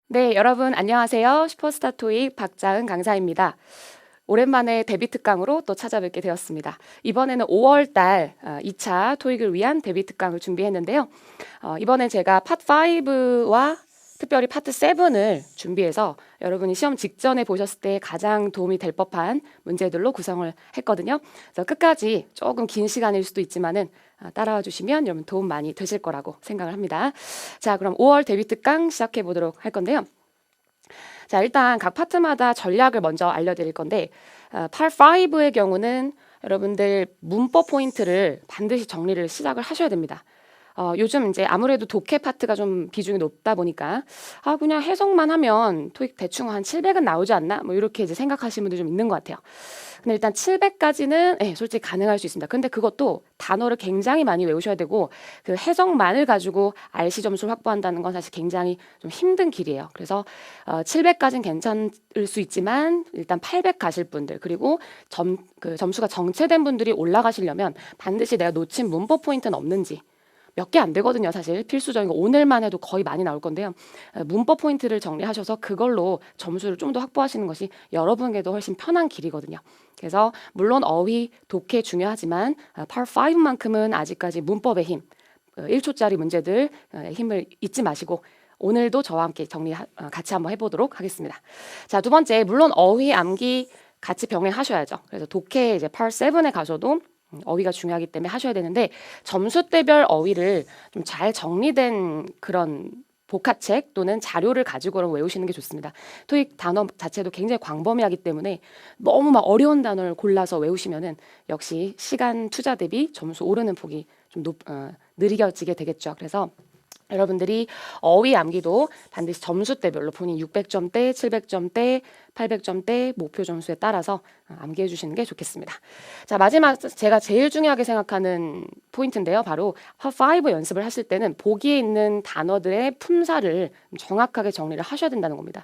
네, 여러분 안녕하세요. 슈퍼스타 토익 박자은 강사입니다. 오랜만에 데뷔 특강으로 또 찾아뵙게 되었습니다. 이번에는 5월 달 2차 토익을 위한 데뷔 특강을 준비했는데요. 이번에 제가 파트 5와 특별히 파트 7을 준비해서 여러분이 시험 직전에 보셨을 때 가장 도움이 될 법한 문제들로 구성을 했거든요. 그래서 끝까지 조금 긴 시간일 수도 있지만은 따라와 주시면 여러분 도움 많이 되실 거라고 생각을 합니다. 자, 그럼 5월 데뷔 특강 시작해 보도록 할 건데요. 자, 일단 각 파트마다 전략을 먼저 알려드릴 건데, Part 5의 경우는 여러분들 문법 포인트를 반드시 정리를 시작을 하셔야 됩니다. 요즘 이제 아무래도 독해 파트가 좀 비중이 높다 보니까 그냥 해석만 하면 토익 대충 한 700은 나오지 않나? 뭐 이렇게 이제 생각하시는 분들 좀 있는 것 같아요. 근데 일단 700까지는 솔직히 가능할 수 있습니다. 근데 그것도 단어를 굉장히 많이 외우셔야 되고 그 해석만을 가지고 RC 점수를 확보한다는 건 사실 굉장히 좀 힘든 길이에요. 그래서 700까지는 괜찮을 수 있지만 일단 800 가실 분들 그리고 그 점수가 정체된 분들이 올라가시려면 반드시 내가 놓친 문법 포인트는 없는지 몇 개 안 되거든요. 사실 필수적인 거 오늘만 해도 거의 많이 나올 건데요. 문법 포인트를 정리하셔서 그걸로 점수를 좀 더 확보하시는 것이 여러분에게도 훨씬 편한 길이거든요. 그래서 물론 어휘, 독해 중요하지만 Part 5만큼은 아직까지 문법의 힘, 1초짜리 문제들 힘을 잊지 마시고 오늘도 저와 함께 같이 한번 해보도록 하겠습니다. 자, 두 번째, 물론 어휘, 암기 같이 병행하셔야죠. 그래서 독해 이제 Part 7에 가셔도 어휘가 중요하기 때문에 하셔야 되는데 점수대별 어휘를 좀 잘 정리된 그런 복화책 또는 자료를 가지고 외우시는 게 좋습니다. 토익 단어 자체도 굉장히 광범위하기 때문에 너무 막 어려운 단어를 골라서 외우시면은 역시 시간 투자 대비 점수 오르는 폭이 좀 느리게 되겠죠. 그래서 여러분들이 어휘 암기도 반드시 점수대별로 본인 600점대, 700점대, 800점대 목표 점수에 따라서 암기해 주시는 게 좋겠습니다. 자, 마지막 제가 제일 중요하게 생각하는 포인트인데요. 바로 파5 연습을 하실 때는 보기에 있는 단어들의 품사를 정확하게 정리를 하셔야 된다는 겁니다.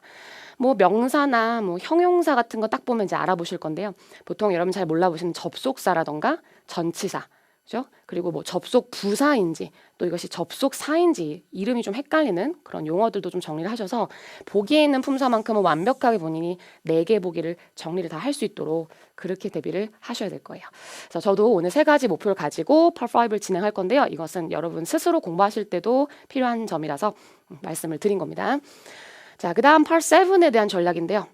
뭐 명사나 뭐 형용사 같은 거 딱 보면 이제 알아보실 건데요. 보통 여러분 잘 몰라보시는 접속사라던가 전치사, 그죠? 그리고 뭐 접속 부사인지 또 이것이 접속사인지 이름이 좀 헷갈리는 그런 용어들도 좀 정리를 하셔서 보기에 있는 품사만큼은 완벽하게 본인이 4개 보기를 정리를 다 할 수 있도록 그렇게 대비를 하셔야 될 거예요. 그래서 저도 오늘 3가지 목표를 가지고 Part 5를 진행할 건데요. 이것은 여러분 스스로 공부하실 때도 필요한 점이라서 말씀을 드린 겁니다. 자, 그 다음 Part 7에 대한 전략인데요.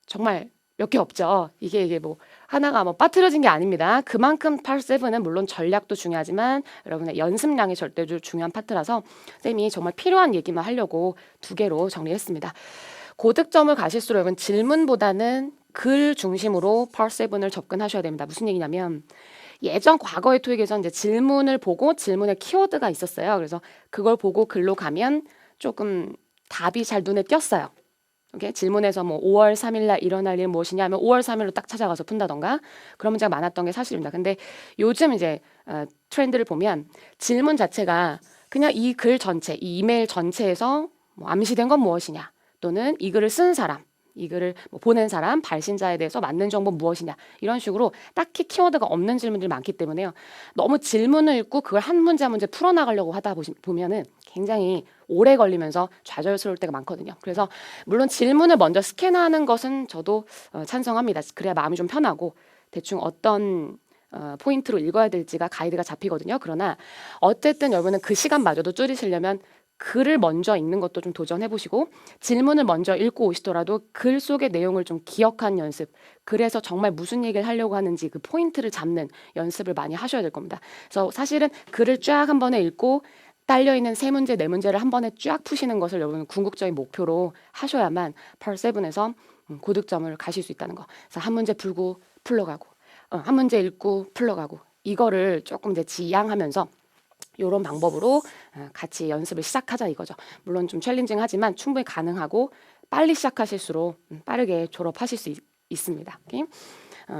정말 몇 개 없죠. 이게 뭐 하나가 뭐 빠뜨려진 게 아닙니다. 그만큼 Part 7은 물론 전략도 중요하지만 여러분의 연습량이 절대적으로 중요한 파트라서 쌤이 정말 필요한 얘기만 하려고 2개로 정리했습니다. 고득점을 가실수록 여러분 질문보다는 글 중심으로 Part 7을 접근하셔야 됩니다. 무슨 얘기냐면 예전 과거의 토익에서 이제 질문을 보고 질문에 키워드가 있었어요. 그래서 그걸 보고 글로 가면 조금 답이 잘 눈에 띄었어요. 오케이? 질문에서 뭐 5월 3일 날 일어날 일 무엇이냐 하면 5월 3일로 딱 찾아가서 푼다던가 그런 문제가 많았던 게 사실입니다. 근데 요즘 이제 트렌드를 보면 질문 자체가 그냥 이 글 전체, 이 이메일 전체에서 뭐 암시된 건 무엇이냐 또는 이 글을 쓴 사람, 이 글을 뭐 보낸 사람, 발신자에 대해서 맞는 정보 무엇이냐 이런 식으로 딱히 키워드가 없는 질문들이 많기 때문에요. 너무 질문을 읽고 그걸 한 문제 한 문제 풀어나가려고 하다 보면은 굉장히 오래 걸리면서 좌절스러울 때가 많거든요. 그래서 물론 질문을 먼저 스캔하는 것은 저도 찬성합니다. 그래야 마음이 좀 편하고 대충 어떤 포인트로 읽어야 될지가 가이드가 잡히거든요. 그러나 어쨌든 여러분은 그 시간마저도 줄이시려면 글을 먼저 읽는 것도 좀 도전해 보시고 질문을 먼저 읽고 오시더라도 글 속의 내용을 좀 기억하는 연습, 그래서 정말 무슨 얘기를 하려고 하는지 그 포인트를 잡는 연습을 많이 하셔야 될 겁니다. 그래서 사실은 글을 쫙 한 번에 읽고 딸려있는 3문제, 4문제를 한 번에 쫙 푸시는 것을 여러분은 궁극적인 목표로 하셔야만 Part 7에서 고득점을 가실 수 있다는 거. 그래서 한 문제 풀고 풀러가고 한 문제 읽고 풀러가고 이거를 조금 이제 지양하면서 이런 방법으로 같이 연습을 시작하자 이거죠. 물론 좀 챌린징하지만 충분히 가능하고 빨리 시작하실수록 빠르게 졸업하실 수 있습니다. 오케이?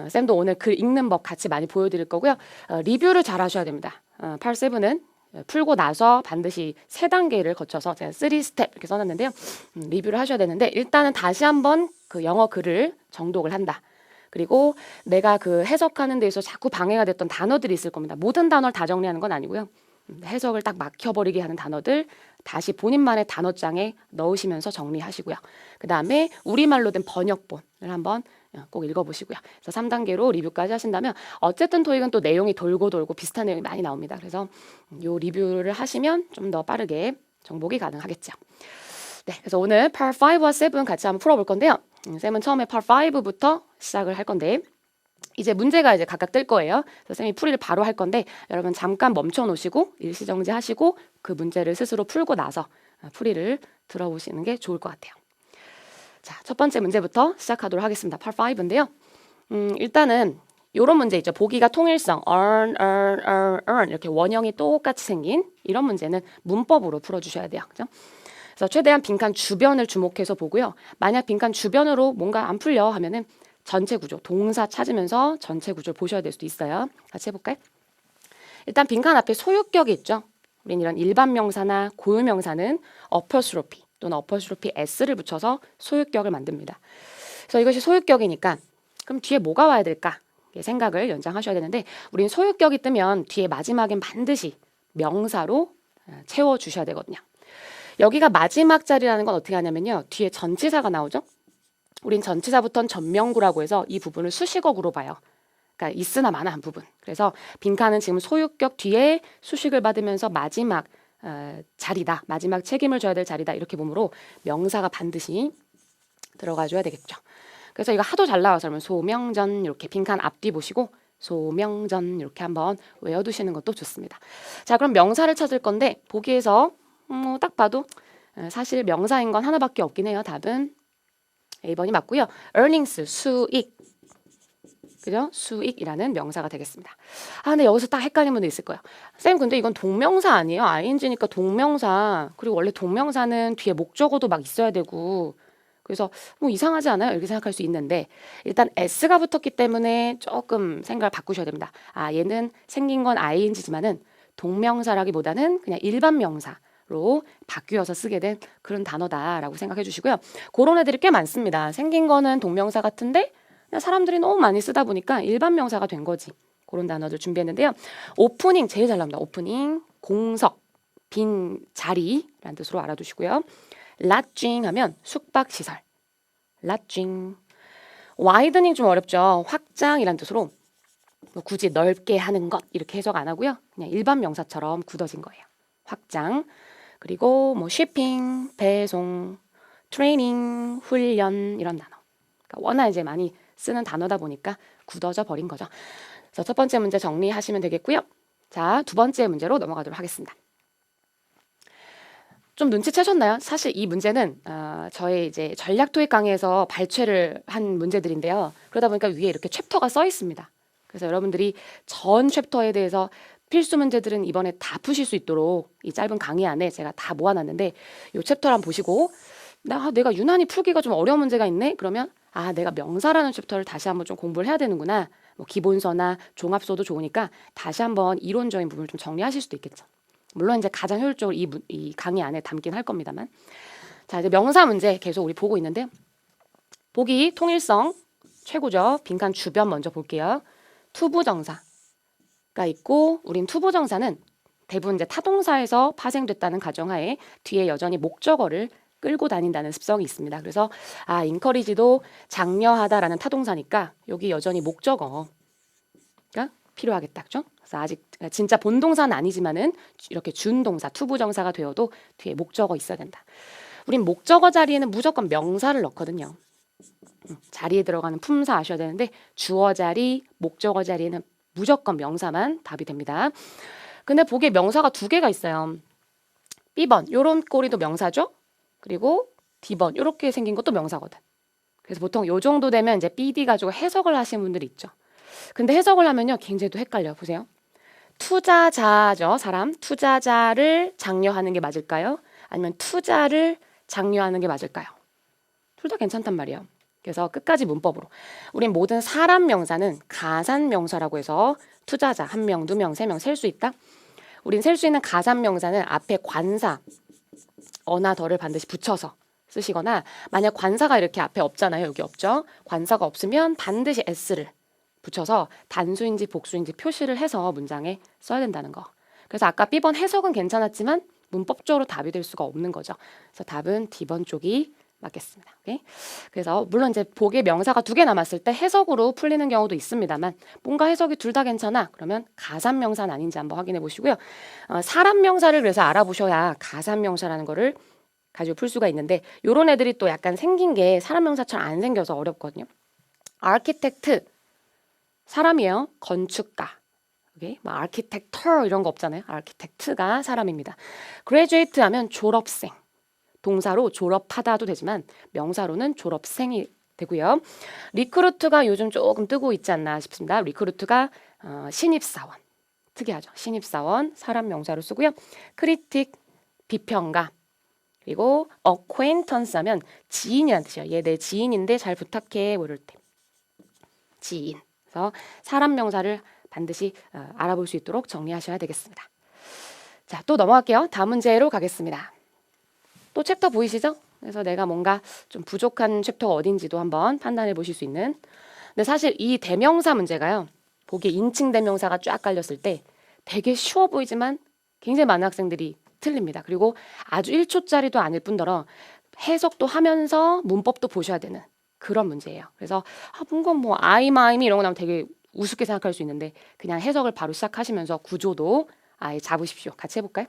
쌤도 오늘 글 읽는 법 같이 많이 보여드릴 거고요. 리뷰를 잘 하셔야 됩니다. Part 7은 풀고 나서 반드시 3단계를 거쳐서 제가 3스텝 이렇게 써놨는데요. 리뷰를 하셔야 되는데 일단은 다시 한번 그 영어 글을 정독을 한다. 그리고 내가 그 해석하는 데에서 자꾸 방해가 됐던 단어들이 있을 겁니다. 모든 단어를 다 정리하는 건 아니고요. 해석을 딱 막혀버리게 하는 단어들 다시 본인만의 단어장에 넣으시면서 정리하시고요. 그 다음에 우리말로 된 번역본을 한번 꼭 읽어보시고요. 그래서 3단계로 리뷰까지 하신다면 어쨌든 토익은 또 내용이 돌고 돌고 비슷한 내용이 많이 나옵니다. 그래서 요 리뷰를 하시면 좀 더 빠르게 정복이 가능하겠죠. 네, 그래서 오늘 Part 5와 7 같이 한번 풀어볼 건데요. 쌤은 처음에 Part 5부터 시작을 할 건데 이제 문제가 이제 각각 뜰 거예요. 그래서 쌤이 풀이를 바로 할 건데 여러분 잠깐 멈춰 놓으시고 일시정지 하시고 그 문제를 스스로 풀고 나서 풀이를 들어보시는 게 좋을 것 같아요. 자, 첫 번째 문제부터 시작하도록 하겠습니다. Part 5인데요. 일단은 이런 문제 있죠. 보기가 통일성, earn 이렇게 원형이 똑같이 생긴 이런 문제는 문법으로 풀어주셔야 돼요. 그죠? 그래서 최대한 빈칸 주변을 주목해서 보고요. 만약 빈칸 주변으로 뭔가 안 풀려 하면은 전체 구조, 동사 찾으면서 전체 구조를 보셔야 될 수도 있어요. 같이 해볼까요? 일단 빈칸 앞에 소유격이 있죠. 우린 이런 일반 명사나 고유 명사는 어퍼스로피 또는 어퍼스로피 s를 붙여서 소유격을 만듭니다. 그래서 이것이 소유격이니까 그럼 뒤에 뭐가 와야 될까? 생각을 연장하셔야 되는데 우린 소유격이 뜨면 뒤에 마지막엔 반드시 명사로 채워주셔야 되거든요. 여기가 마지막 자리라는 건 어떻게 하냐면요. 뒤에 전치사가 나오죠. 우린 전치사부터는 전명구라고 해서 이 부분을 수식어구로 봐요. 그러니까 있으나 마나 한 부분. 그래서 빈칸은 지금 소유격 뒤에 수식을 받으면서 마지막 자리다. 마지막 책임을 져야 될 자리다. 이렇게 보므로 명사가 반드시 들어가줘야 되겠죠. 그래서 이거 하도 잘 나와서 그러면 소명전 이렇게 빈칸 앞뒤 보시고 소명전 이렇게 한번 외워두시는 것도 좋습니다. 자, 그럼 명사를 찾을 건데 보기에서 딱 봐도 사실 명사인 건 하나밖에 없긴 해요. 답은 A번이 맞고요. earnings, 수익. 그죠? 수익이라는 명사가 되겠습니다. 아, 근데 여기서 딱 헷갈리는 분도 있을 거예요. 쌤, 근데 이건 동명사 아니에요? ing니까 동명사. 그리고 원래 동명사는 뒤에 목적어도 막 있어야 되고. 그래서 뭐 이상하지 않아요? 이렇게 생각할 수 있는데 일단 s가 붙었기 때문에 조금 생각을 바꾸셔야 됩니다. 아, 얘는 생긴 건 ing지만은 동명사라기보다는 그냥 일반 명사로 바뀌어서 쓰게 된 그런 단어다라고 생각해 주시고요. 그런 애들이 꽤 많습니다. 생긴 거는 동명사 같은데 그냥 사람들이 너무 많이 쓰다 보니까 일반 명사가 된 거지. 그런 단어들 준비했는데요. 오프닝 제일 잘 나옵니다. 오프닝, 공석, 빈 자리라는 뜻으로 알아두시고요. lodging 하면 숙박시설. lodging. widening 좀 어렵죠. 확장이라는 뜻으로 뭐 굳이 넓게 하는 것 이렇게 해석 안 하고요. 그냥 일반 명사처럼 굳어진 거예요. 확장. 그리고 뭐 shipping, 배송, 트레이닝, 훈련 이런 단어. 그러니까 워낙 이제 많이 쓰는 단어다 보니까 굳어져 버린 거죠. 그래서 첫 번째 문제 정리하시면 되겠고요. 자, 두 번째 문제로 넘어가도록 하겠습니다. 좀 눈치채셨나요? 사실 이 문제는 저의 이제 전략 토익 강의에서 발췌를 한 문제들인데요. 그러다 보니까 위에 이렇게 챕터가 써 있습니다. 그래서 여러분들이 전 챕터에 대해서 필수 문제들은 이번에 다 푸실 수 있도록 이 짧은 강의 안에 제가 다 모아놨는데 이 챕터를 한번 보시고 내가 유난히 풀기가 좀 어려운 문제가 있네? 그러면 내가 명사라는 챕터를 다시 한번 좀 공부를 해야 되는구나. 뭐 기본서나 종합서도 좋으니까 다시 한번 이론적인 부분을 좀 정리하실 수도 있겠죠. 물론 이제 가장 효율적으로 이 강의 안에 담긴 할 겁니다만. 자, 이제 명사 문제 계속 우리 보고 있는데요. 보기 통일성 최고죠. 빈칸 주변 먼저 볼게요. 투부정사가 있고 우린 투부정사는 대부분 이제 타동사에서 파생됐다는 가정하에 뒤에 여전히 목적어를 끌고 다닌다는 습성이 있습니다. 그래서 encourage도 장려하다라는 타동사니까 여기 여전히 목적어가 필요하겠다. 그죠? 그래서 아직 진짜 본동사는 아니지만은 이렇게 준동사, 투부정사가 되어도 뒤에 목적어 있어야 된다. 우린 목적어 자리에는 무조건 명사를 넣거든요. 자리에 들어가는 품사 아셔야 되는데 주어 자리, 목적어 자리에는 무조건 명사만 답이 됩니다. 근데 보기에 명사가 두 개가 있어요. B번 요런 꼬리도 명사죠. 그리고 D번 이렇게 생긴 것도 명사거든. 그래서 보통 요 정도 되면 이제 BD 가지고 해석을 하시는 분들이 있죠. 근데 해석을 하면요 굉장히 또 헷갈려요. 보세요. 투자자죠. 사람. 투자자를 장려하는 게 맞을까요? 아니면 투자를 장려하는 게 맞을까요? 둘 다 괜찮단 말이에요. 그래서 끝까지 문법으로. 우린 모든 사람 명사는 가산 명사라고 해서 투자자 한 명, 두 명, 세 명 셀 수 있다. 우린 셀 수 있는 가산 명사는 앞에 관사, 어나 더를 반드시 붙여서 쓰시거나 만약 관사가 이렇게 앞에 없잖아요. 여기 없죠. 관사가 없으면 반드시 s를 붙여서 단수인지 복수인지 표시를 해서 문장에 써야 된다는 거. 그래서 아까 B번 해석은 괜찮았지만 문법적으로 답이 될 수가 없는 거죠. 그래서 답은 D번 쪽이 맞겠습니다. 오케이? 그래서 물론 이제 보기에 명사가 2개 남았을 때 해석으로 풀리는 경우도 있습니다만 뭔가 해석이 둘 다 괜찮아. 그러면 가산명사는 아닌지 한번 확인해 보시고요. 사람 명사를 그래서 알아보셔야 가산명사라는 거를 가지고 풀 수가 있는데 요런 애들이 또 약간 생긴 게 사람 명사처럼 안 생겨서 어렵거든요. 아키텍트 사람이에요. 건축가. 오케이? 뭐 아키텍터 이런 거 없잖아요. 아키텍트가 사람입니다. 그레듀에이트 하면 졸업생. 동사로 졸업하다도 되지만 명사로는 졸업생이 되고요. 리크루트가 요즘 조금 뜨고 있지 않나 싶습니다. 리크루트가 신입사원. 특이하죠. 신입사원 사람 명사로 쓰고요. 크리틱 비평가. 그리고 acquaintance 하면 지인이라는 뜻이에요. 얘 내 지인인데 잘 부탁해 뭐 이럴 때. 지인. 그래서 사람 명사를 반드시 알아볼 수 있도록 정리하셔야 되겠습니다. 자, 또 넘어갈게요. 다음 문제로 가겠습니다. 또 챕터 보이시죠? 그래서 내가 뭔가 좀 부족한 챕터가 어딘지도 한번 판단해 보실 수 있는. 근데 사실 이 대명사 문제가요. 보기에 인칭 대명사가 쫙 깔렸을 때 되게 쉬워 보이지만 굉장히 많은 학생들이 틀립니다. 그리고 아주 1초짜리도 아닐 뿐더러 해석도 하면서 문법도 보셔야 되는 그런 문제예요. 그래서 뭔가 뭐 아이마이미 이런 거 나오면 되게 우습게 생각할 수 있는데 그냥 해석을 바로 시작하시면서 구조도 아예 잡으십시오. 같이 해볼까요?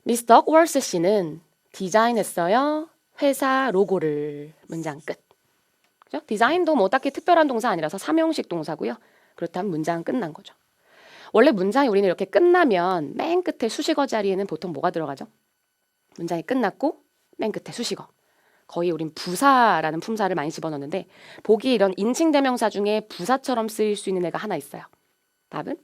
미스 덕월스 씨는 디자인했어요. 회사 로고를. 문장 끝. 그죠? 디자인도 뭐 딱히 특별한 동사 아니라서 삼형식 동사고요. 그렇다면 문장은 끝난 거죠. 원래 문장이 우리는 이렇게 끝나면 맨 끝에 수식어 자리에는 보통 뭐가 들어가죠? 문장이 끝났고 맨 끝에 수식어. 거의 우린 부사라는 품사를 많이 집어넣는데 보기 이런 인칭 대명사 중에 부사처럼 쓰일 수 있는 애가 하나 있어요. 답은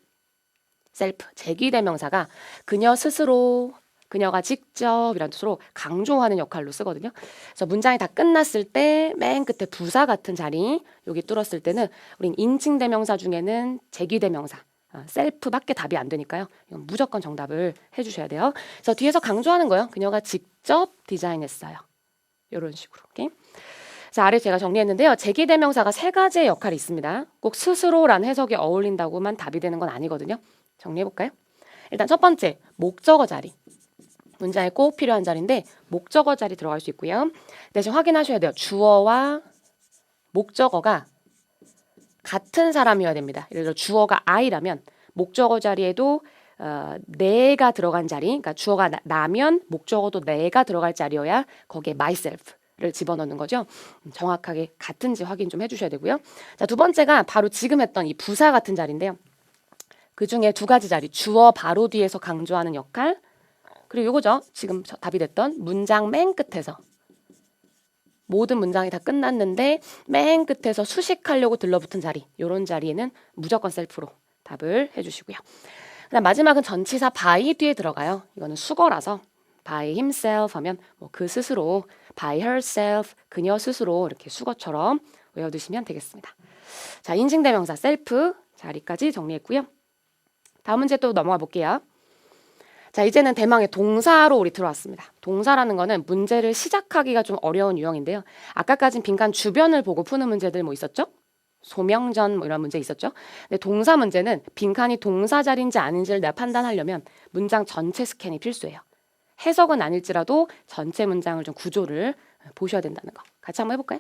셀프, 제기 대명사가 그녀 스스로, 그녀가 직접 이란 뜻으로 강조하는 역할로 쓰거든요. 그래서 문장이 다 끝났을 때 맨 끝에 부사 같은 자리 여기 뚫었을 때는 우린 인칭 대명사 중에는 제기 대명사 셀프밖에 답이 안 되니까요. 이건 무조건 정답을 해주셔야 돼요. 그래서 뒤에서 강조하는 거예요. 그녀가 직접 디자인했어요. 이런 식으로. 오케이? 그래서 아래 제가 정리했는데요. 제기 대명사가 3가지의 역할이 있습니다. 꼭 스스로라는 해석이 어울린다고만 답이 되는 건 아니거든요. 정리해볼까요? 일단 첫 번째, 목적어 자리. 문장에 꼭 필요한 자리인데 목적어 자리 들어갈 수 있고요. 대신 확인하셔야 돼요. 주어와 목적어가 같은 사람이어야 됩니다. 예를 들어 주어가 I라면 목적어 자리에도 내가 들어간 자리, 그러니까 주어가 나면 목적어도 내가 들어갈 자리여야 거기에 myself를 집어넣는 거죠. 정확하게 같은지 확인 좀 해주셔야 되고요. 자, 두 번째가 바로 지금 했던 이 부사 같은 자리인데요. 그 중에 2가지 자리, 주어 바로 뒤에서 강조하는 역할, 그리고 이거죠. 지금 답이 됐던 문장 맨 끝에서 모든 문장이 다 끝났는데 맨 끝에서 수식하려고 들러붙은 자리, 이런 자리에는 무조건 셀프로 답을 해주시고요. 그다음 마지막은 전치사 by 뒤에 들어가요. 이거는 수거라서 by himself 하면 뭐 그 스스로, by herself, 그녀 스스로 이렇게 수거처럼 외워두시면 되겠습니다. 자, 인칭대명사 셀프 자리까지 정리했고요. 다음 문제 또 넘어가 볼게요. 자, 이제는 대망의 동사로 우리 들어왔습니다. 동사라는 거는 문제를 시작하기가 좀 어려운 유형인데요. 아까까진 빈칸 주변을 보고 푸는 문제들 뭐 있었죠? 소명전 뭐 이런 문제 있었죠. 근데 동사 문제는 빈칸이 동사 자리인지 아닌지를 내가 판단하려면 문장 전체 스캔이 필수예요. 해석은 아닐지라도 전체 문장을 좀 구조를 보셔야 된다는 거. 같이 한번 해볼까요?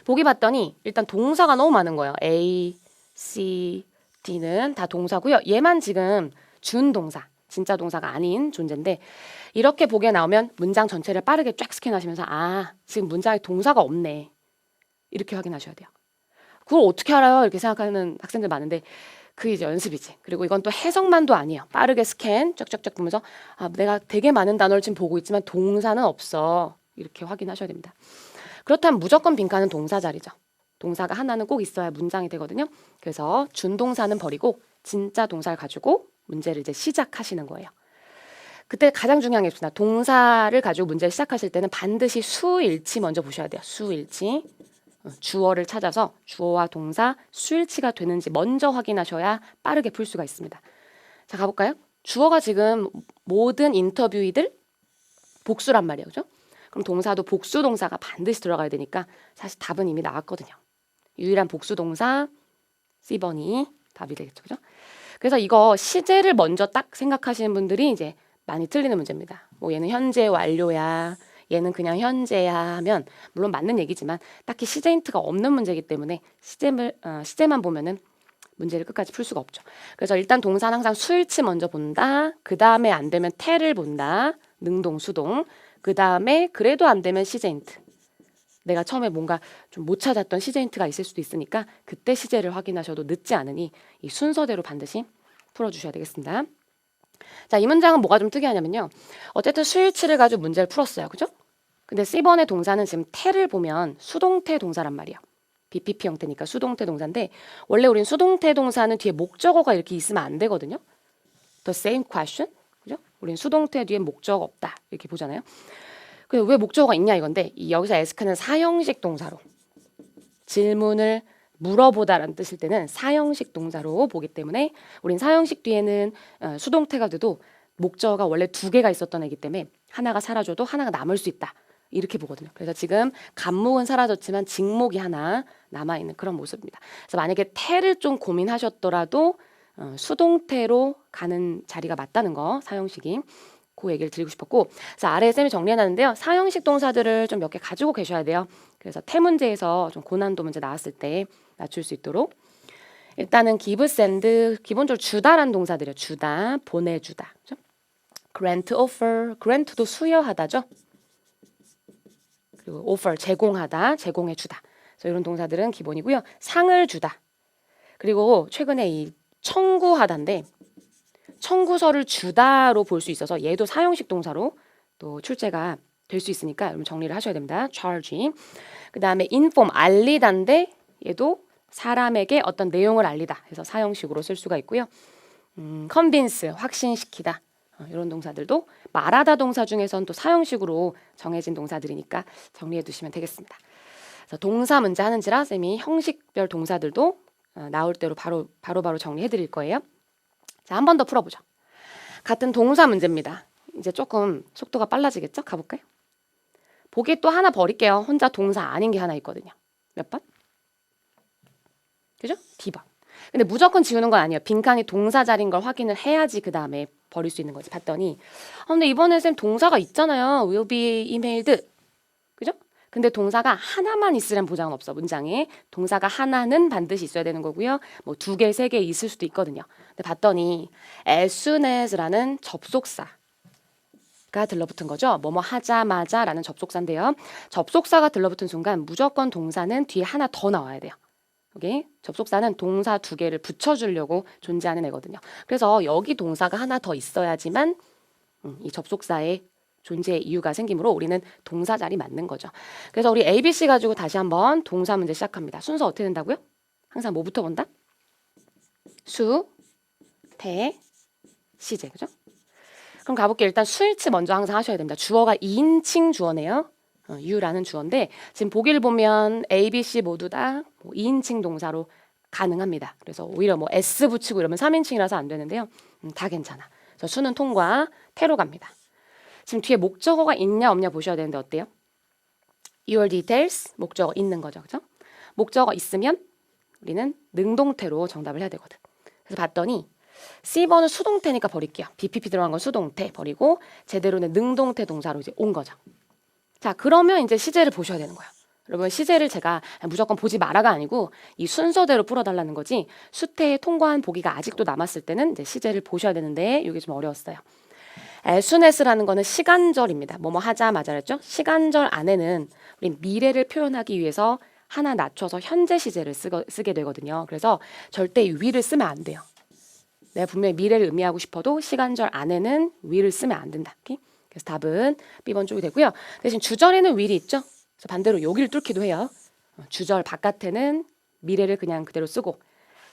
보기 봤더니 일단 동사가 너무 많은 거예요. A, C, D는 다 동사고요. 얘만 지금 준동사, 진짜 동사가 아닌 존재인데 이렇게 보기에 나오면 문장 전체를 빠르게 쫙 스캔하시면서 지금 문장에 동사가 없네. 이렇게 확인하셔야 돼요. 그걸 어떻게 알아요? 이렇게 생각하는 학생들 많은데 그게 이제 연습이지. 그리고 이건 또 해석만도 아니에요. 빠르게 스캔 쫙쫙쫙 보면서 내가 되게 많은 단어를 지금 보고 있지만 동사는 없어. 이렇게 확인하셔야 됩니다. 그렇다면 무조건 빈칸은 동사 자리죠. 동사가 하나는 꼭 있어야 문장이 되거든요. 그래서 준동사는 버리고 진짜 동사를 가지고 문제를 이제 시작하시는 거예요. 그때 가장 중요한 게 있습니다. 동사를 가지고 문제를 시작하실 때는 반드시 수일치 먼저 보셔야 돼요. 수일치. 주어를 찾아서 주어와 동사 수일치가 되는지 먼저 확인하셔야 빠르게 풀 수가 있습니다. 자, 가볼까요? 주어가 지금 모든 인터뷰이들 복수란 말이에요. 그죠? 그럼 동사도 복수 동사가 반드시 들어가야 되니까 사실 답은 이미 나왔거든요. 유일한 복수 동사 C번이 답이 되겠죠. 그죠? 그래서 이거 시제를 먼저 딱 생각하시는 분들이 이제 많이 틀리는 문제입니다. 뭐 얘는 현재 완료야, 얘는 그냥 현재야 하면 물론 맞는 얘기지만 딱히 시제 힌트가 없는 문제이기 때문에 시제만 보면은 문제를 끝까지 풀 수가 없죠. 그래서 일단 동사는 항상 수일치 먼저 본다. 그 다음에 안 되면 태를 본다. 능동, 수동. 그 다음에 그래도 안 되면 시제 힌트. 내가 처음에 뭔가 좀 못 찾았던 시제 힌트가 있을 수도 있으니까 그때 시제를 확인하셔도 늦지 않으니 이 순서대로 반드시 풀어주셔야 되겠습니다. 자, 이 문장은 뭐가 좀 특이하냐면요. 어쨌든 수일치를 가지고 문제를 풀었어요. 그죠? 근데 C번의 동사는 지금 태를 보면 수동태 동사란 말이에요. BPP 형태니까 수동태 동사인데 원래 우린 수동태 동사는 뒤에 목적어가 이렇게 있으면 안 되거든요. The same question. 그죠? 우린 수동태 뒤에 목적어 없다. 이렇게 보잖아요. 근데 왜 목적어가 있냐 이건데 여기서 ask는 사형식 동사로 질문을 물어보다라는 뜻일 때는 사형식 동사로 보기 때문에 우린 사형식 뒤에는 수동태가 돼도 목적어가 원래 두 개가 있었던 애기 때문에 하나가 사라져도 하나가 남을 수 있다. 이렇게 보거든요. 그래서 지금 간목은 사라졌지만 직목이 하나 남아있는 그런 모습입니다. 그래서 만약에 태를 좀 고민하셨더라도 수동태로 가는 자리가 맞다는 거 사형식이 그 얘기를 드리고 싶었고 그래서 아래에 쌤이 정리해놨는데요. 사형식 동사들을 좀 몇 개 가지고 계셔야 돼요. 그래서 태 문제에서 좀 고난도 문제 나왔을 때 맞출 수 있도록 일단은 give, send 기본적으로 주다라는 동사들이에요. 주다, 보내주다. 그죠? grant, offer, grant도 수여하다죠. 그리고 offer, 제공하다, 제공해주다. 그래서 이런 동사들은 기본이고요. 상을 주다. 그리고 최근에 이 청구하다인데 청구서를 주다로 볼 수 있어서 얘도 사형식 동사로 또 출제가 될 수 있으니까 여러분 정리를 하셔야 됩니다. charge. 그 다음에 inform, 알리다인데 얘도 사람에게 어떤 내용을 알리다 해서 사형식으로 쓸 수가 있고요. convince, 확신시키다. 이런 동사들도 말하다 동사 중에선 또 사형식으로 정해진 동사들이니까 정리해 두시면 되겠습니다. 그래서 동사 문제 하는지라 쌤이 형식별 동사들도 나올 대로 바로 정리해 드릴 거예요. 자, 한 번 더 풀어보죠. 같은 동사 문제입니다. 이제 조금 속도가 빨라지겠죠? 가볼까요? 보기 또 하나 버릴게요. 혼자 동사 아닌 게 하나 있거든요. 몇 번? 그죠? D번. 근데 무조건 지우는 건 아니에요. 빈칸이 동사 자리인 걸 확인을 해야지 그 다음에 버릴 수 있는 거지. 봤더니 근데 이번에 쌤 동사가 있잖아요. will be emailed. 그죠? 근데 동사가 하나만 있으란 보장은 없어. 문장에 동사가 하나는 반드시 있어야 되는 거고요. 뭐 두 개, 세 개 있을 수도 있거든요. 근데 봤더니 as soon as라는 접속사가 들러붙은 거죠. 뭐뭐 하자마자라는 접속사인데요. 접속사가 들러붙은 순간 무조건 동사는 뒤에 하나 더 나와야 돼요. 여기 접속사는 동사 두 개를 붙여주려고 존재하는 애거든요. 그래서 여기 동사가 하나 더 있어야지만 이 접속사의 존재의 이유가 생기므로 우리는 동사 자리 맞는 거죠. 그래서 우리 ABC 가지고 다시 한번 동사 문제 시작합니다. 순서 어떻게 된다고요? 항상 뭐부터 본다? 수, 태, 시제. 그죠? 그럼 가볼게요. 일단 수일치 먼저 항상 하셔야 됩니다. 주어가 2인칭 주어네요. you라는 주어인데 지금 보기를 보면 A, B, C 모두 다 2인칭 동사로 가능합니다. 그래서 오히려 뭐 S 붙이고 이러면 3인칭이라서 안 되는데요. 다 괜찮아. 그래서 수는 통과, 태로 갑니다. 지금 뒤에 목적어가 있냐 없냐 보셔야 되는데 어때요? Your details, 목적어 있는 거죠. 그죠? 목적어 있으면 우리는 능동태로 정답을 해야 되거든. 그래서 봤더니 C번은 수동태니까 버릴게요. BPP 들어간 건 수동태 버리고 제대로는 능동태 동사로 이제 온 거죠. 자, 그러면 이제 시제를 보셔야 되는 거예요. 여러분 시제를 제가 무조건 보지 마라가 아니고 이 순서대로 풀어달라는 거지 수태에 통과한 보기가 아직도 남았을 때는 이제 시제를 보셔야 되는데 이게 좀 어려웠어요. as soon as라는 거는 시간절입니다. 뭐뭐 하자마자랬죠. 시간절 안에는 우리 미래를 표현하기 위해서 하나 낮춰서 현재 시제를 쓰게 되거든요. 그래서 절대 will을 쓰면 안 돼요. 내가 분명히 미래를 의미하고 싶어도 시간절 안에는 will을 쓰면 안 된다. 오케이? 그래서 답은 B번 쪽이 되고요. 대신 주절에는 will이 있죠. 그래서 반대로 여기를 뚫기도 해요. 주절 바깥에는 미래를 그냥 그대로 쓰고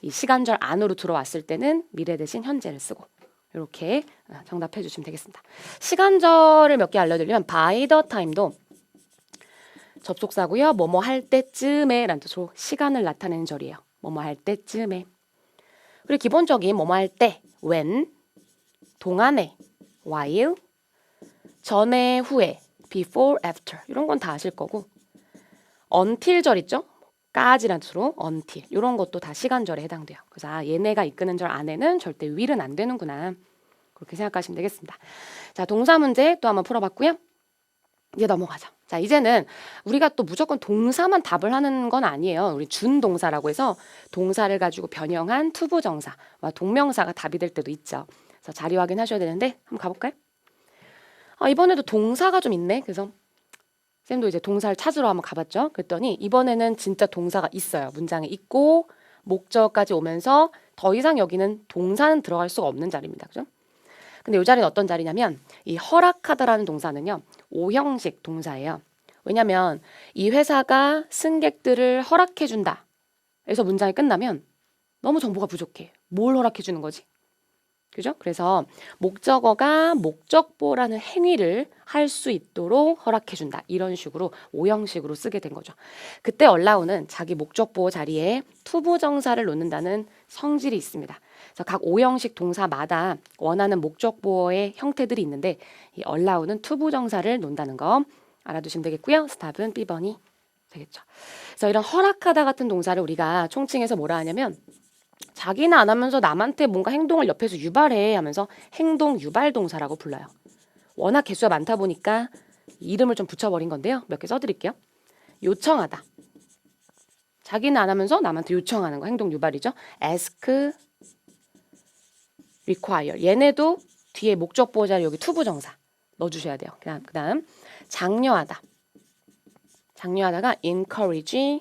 이 시간절 안으로 들어왔을 때는 미래 대신 현재를 쓰고 이렇게 정답해 주시면 되겠습니다. 시간절을 몇 개 알려드리면 by the time도 접속사고요. 뭐뭐 할 때쯤에 라는 뜻으로 시간을 나타내는 절이에요. 뭐뭐 할 때쯤에. 그리고 기본적인 뭐뭐 할 때, when, 동안에, while, 전에, 후에, before, after 이런 건 다 아실 거고 until 절 있죠? 까지란 뜻으로 until 이런 것도 다 시간절에 해당돼요. 그래서 얘네가 이끄는 절 안에는 절대 will은 안 되는구나. 그렇게 생각하시면 되겠습니다. 자, 동사 문제 또 한번 풀어봤고요. 이제 넘어가죠. 자, 이제는 우리가 또 무조건 동사만 답을 하는 건 아니에요. 우리 준동사라고 해서 동사를 가지고 변형한 투부정사와 동명사가 답이 될 때도 있죠. 그래서 자리 확인하셔야 되는데 한번 가볼까요? 이번에도 동사가 좀 있네. 그래서 쌤도 이제 동사를 찾으러 한번 가봤죠. 그랬더니 이번에는 진짜 동사가 있어요. 문장에 있고 목적까지 오면서 더 이상 여기는 동사는 들어갈 수가 없는 자리입니다. 그죠? 근데 이 자리는 어떤 자리냐면 이 허락하다라는 동사는요. 오형식 동사예요. 왜냐면 이 회사가 승객들을 허락해 준다. 그래서 문장이 끝나면 너무 정보가 부족해. 뭘 허락해 주는 거지? 그죠? 그래서 목적어가 목적보라는 행위를 할 수 있도록 허락해 준다. 이런 식으로 오형식으로 쓰게 된 거죠. 그때 allow는 자기 목적보 자리에 투부정사를 놓는다는 성질이 있습니다. 그래서 각 오형식 동사마다 원하는 목적보어의 형태들이 있는데 이 allow는 투부정사를 놓는다는 거 알아두시면 되겠고요. 스탑은 B번이 되겠죠. 그래서 이런 허락하다 같은 동사를 우리가 총칭해서 뭐라 하냐면 자기는 안 하면서 남한테 뭔가 행동을 옆에서 유발해 하면서 행동 유발 동사라고 불러요. 워낙 개수가 많다 보니까 이름을 좀 붙여버린 건데요. 몇 개 써드릴게요. 요청하다. 자기는 안 하면서 남한테 요청하는 거 행동 유발이죠. ask, require. 얘네도 뒤에 목적보호 자리 여기 투부정사 넣어주셔야 돼요. 그다음 장려하다. 장려하다가 encourage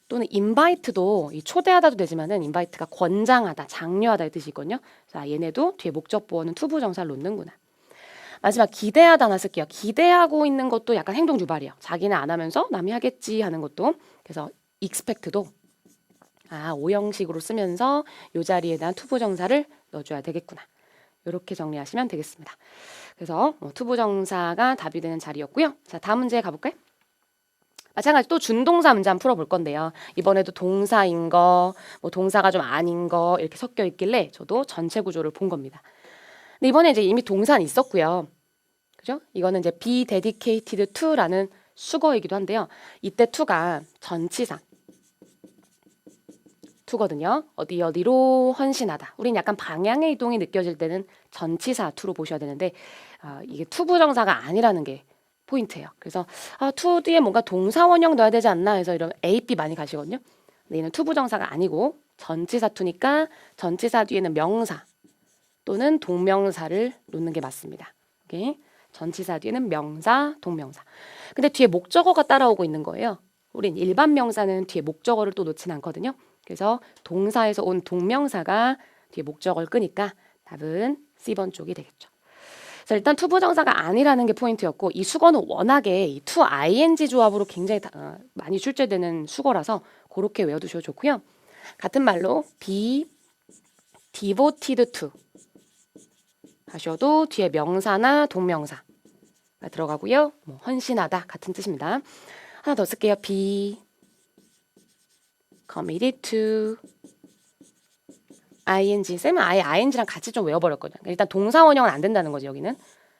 또는 invite도 이 초대하다도 되지만은 invite가 권장하다, 장려하다의 뜻이 있거든요. 자, 얘네도 뒤에 목적보어는 투부정사를 놓는구나. 마지막 기대하다 하나 쓸게요. 기대하고 있는 것도 약간 행동 유발이에요. 자기는 안 하면서 남이 하겠지 하는 것도. 그래서 expect도 오형식으로 쓰면서 이 자리에 대한 투부정사를 넣어줘야 되겠구나. 이렇게 정리하시면 되겠습니다. 그래서 투부정사가 답이 되는 자리였고요. 자, 다음 문제 가볼까요? 마찬가지 또 준동사 문제 한번 풀어볼 건데요. 이번에도 동사인 거, 뭐 동사가 좀 아닌 거 이렇게 섞여 있길래 저도 전체 구조를 본 겁니다. 근데 이번에 이제 이미 동사는 있었고요. 그죠? 이거는 이제 be dedicated to라는 수거이기도 한데요. 이때 to가 전치사 to거든요. 어디로 헌신하다. 우린 약간 방향의 이동이 느껴질 때는 전치사 to로 보셔야 되는데 이게 투부정사가 아니라는 게 포인트예요. 그래서 to 뒤에 뭔가 동사 원형 넣어야 되지 않나 해서 이런 A, B 많이 가시거든요. 근데 얘는 투부정사가 아니고 전치사 to니까 전치사 뒤에는 명사 또는 동명사를 놓는 게 맞습니다. 오케이? 전치사 뒤에는 명사, 동명사. 근데 뒤에 목적어가 따라오고 있는 거예요. 우린 일반 명사는 뒤에 목적어를 또 놓진 않거든요. 그래서 동사에서 온 동명사가 뒤에 목적어를 끄니까 답은 C번 쪽이 되겠죠. 그래서 일단 투부정사가 아니라는 게 포인트였고 이 수거는 워낙에 이 to ing 조합으로 굉장히 많이 출제되는 수거라서 그렇게 외워두셔도 좋고요. 같은 말로 be devoted to 하셔도 뒤에 명사나 동명사가 들어가고요. 뭐 헌신하다 같은 뜻입니다. 하나 더 쓸게요. be committed to ing. 쌤은 아예 ing랑 같이 좀 외워버렸거든요. 일단 동사 원형은 안 된다는 거지 여기는.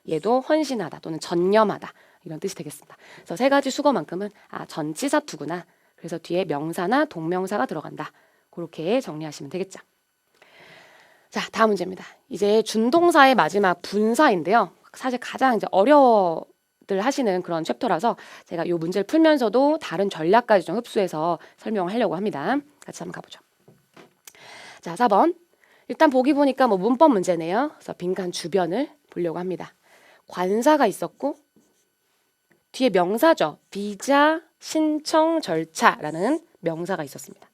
얘도 헌신하다 또는 전념하다 이런 뜻이 되겠습니다. 그래서 세 가지 수거만큼은 전치사 투구나. 그래서 뒤에 명사나 동명사가 들어간다. 그렇게 정리하시면 되겠죠. 자, 다음 문제입니다. 이제 준동사의 마지막 분사인데요. 사실 가장 이제 어려워들 하시는 그런 챕터라서 제가 이 문제를 풀면서도 다른 전략까지 좀 흡수해서 설명을 하려고 합니다. 같이 한번 가보죠. 자, 4번. 일단 보기 보니까 뭐 문법 문제네요. 그래서 빈칸 주변을 보려고 합니다. 관사가 있었고 뒤에 명사죠. 비자 신청 절차라는 명사가 있었습니다.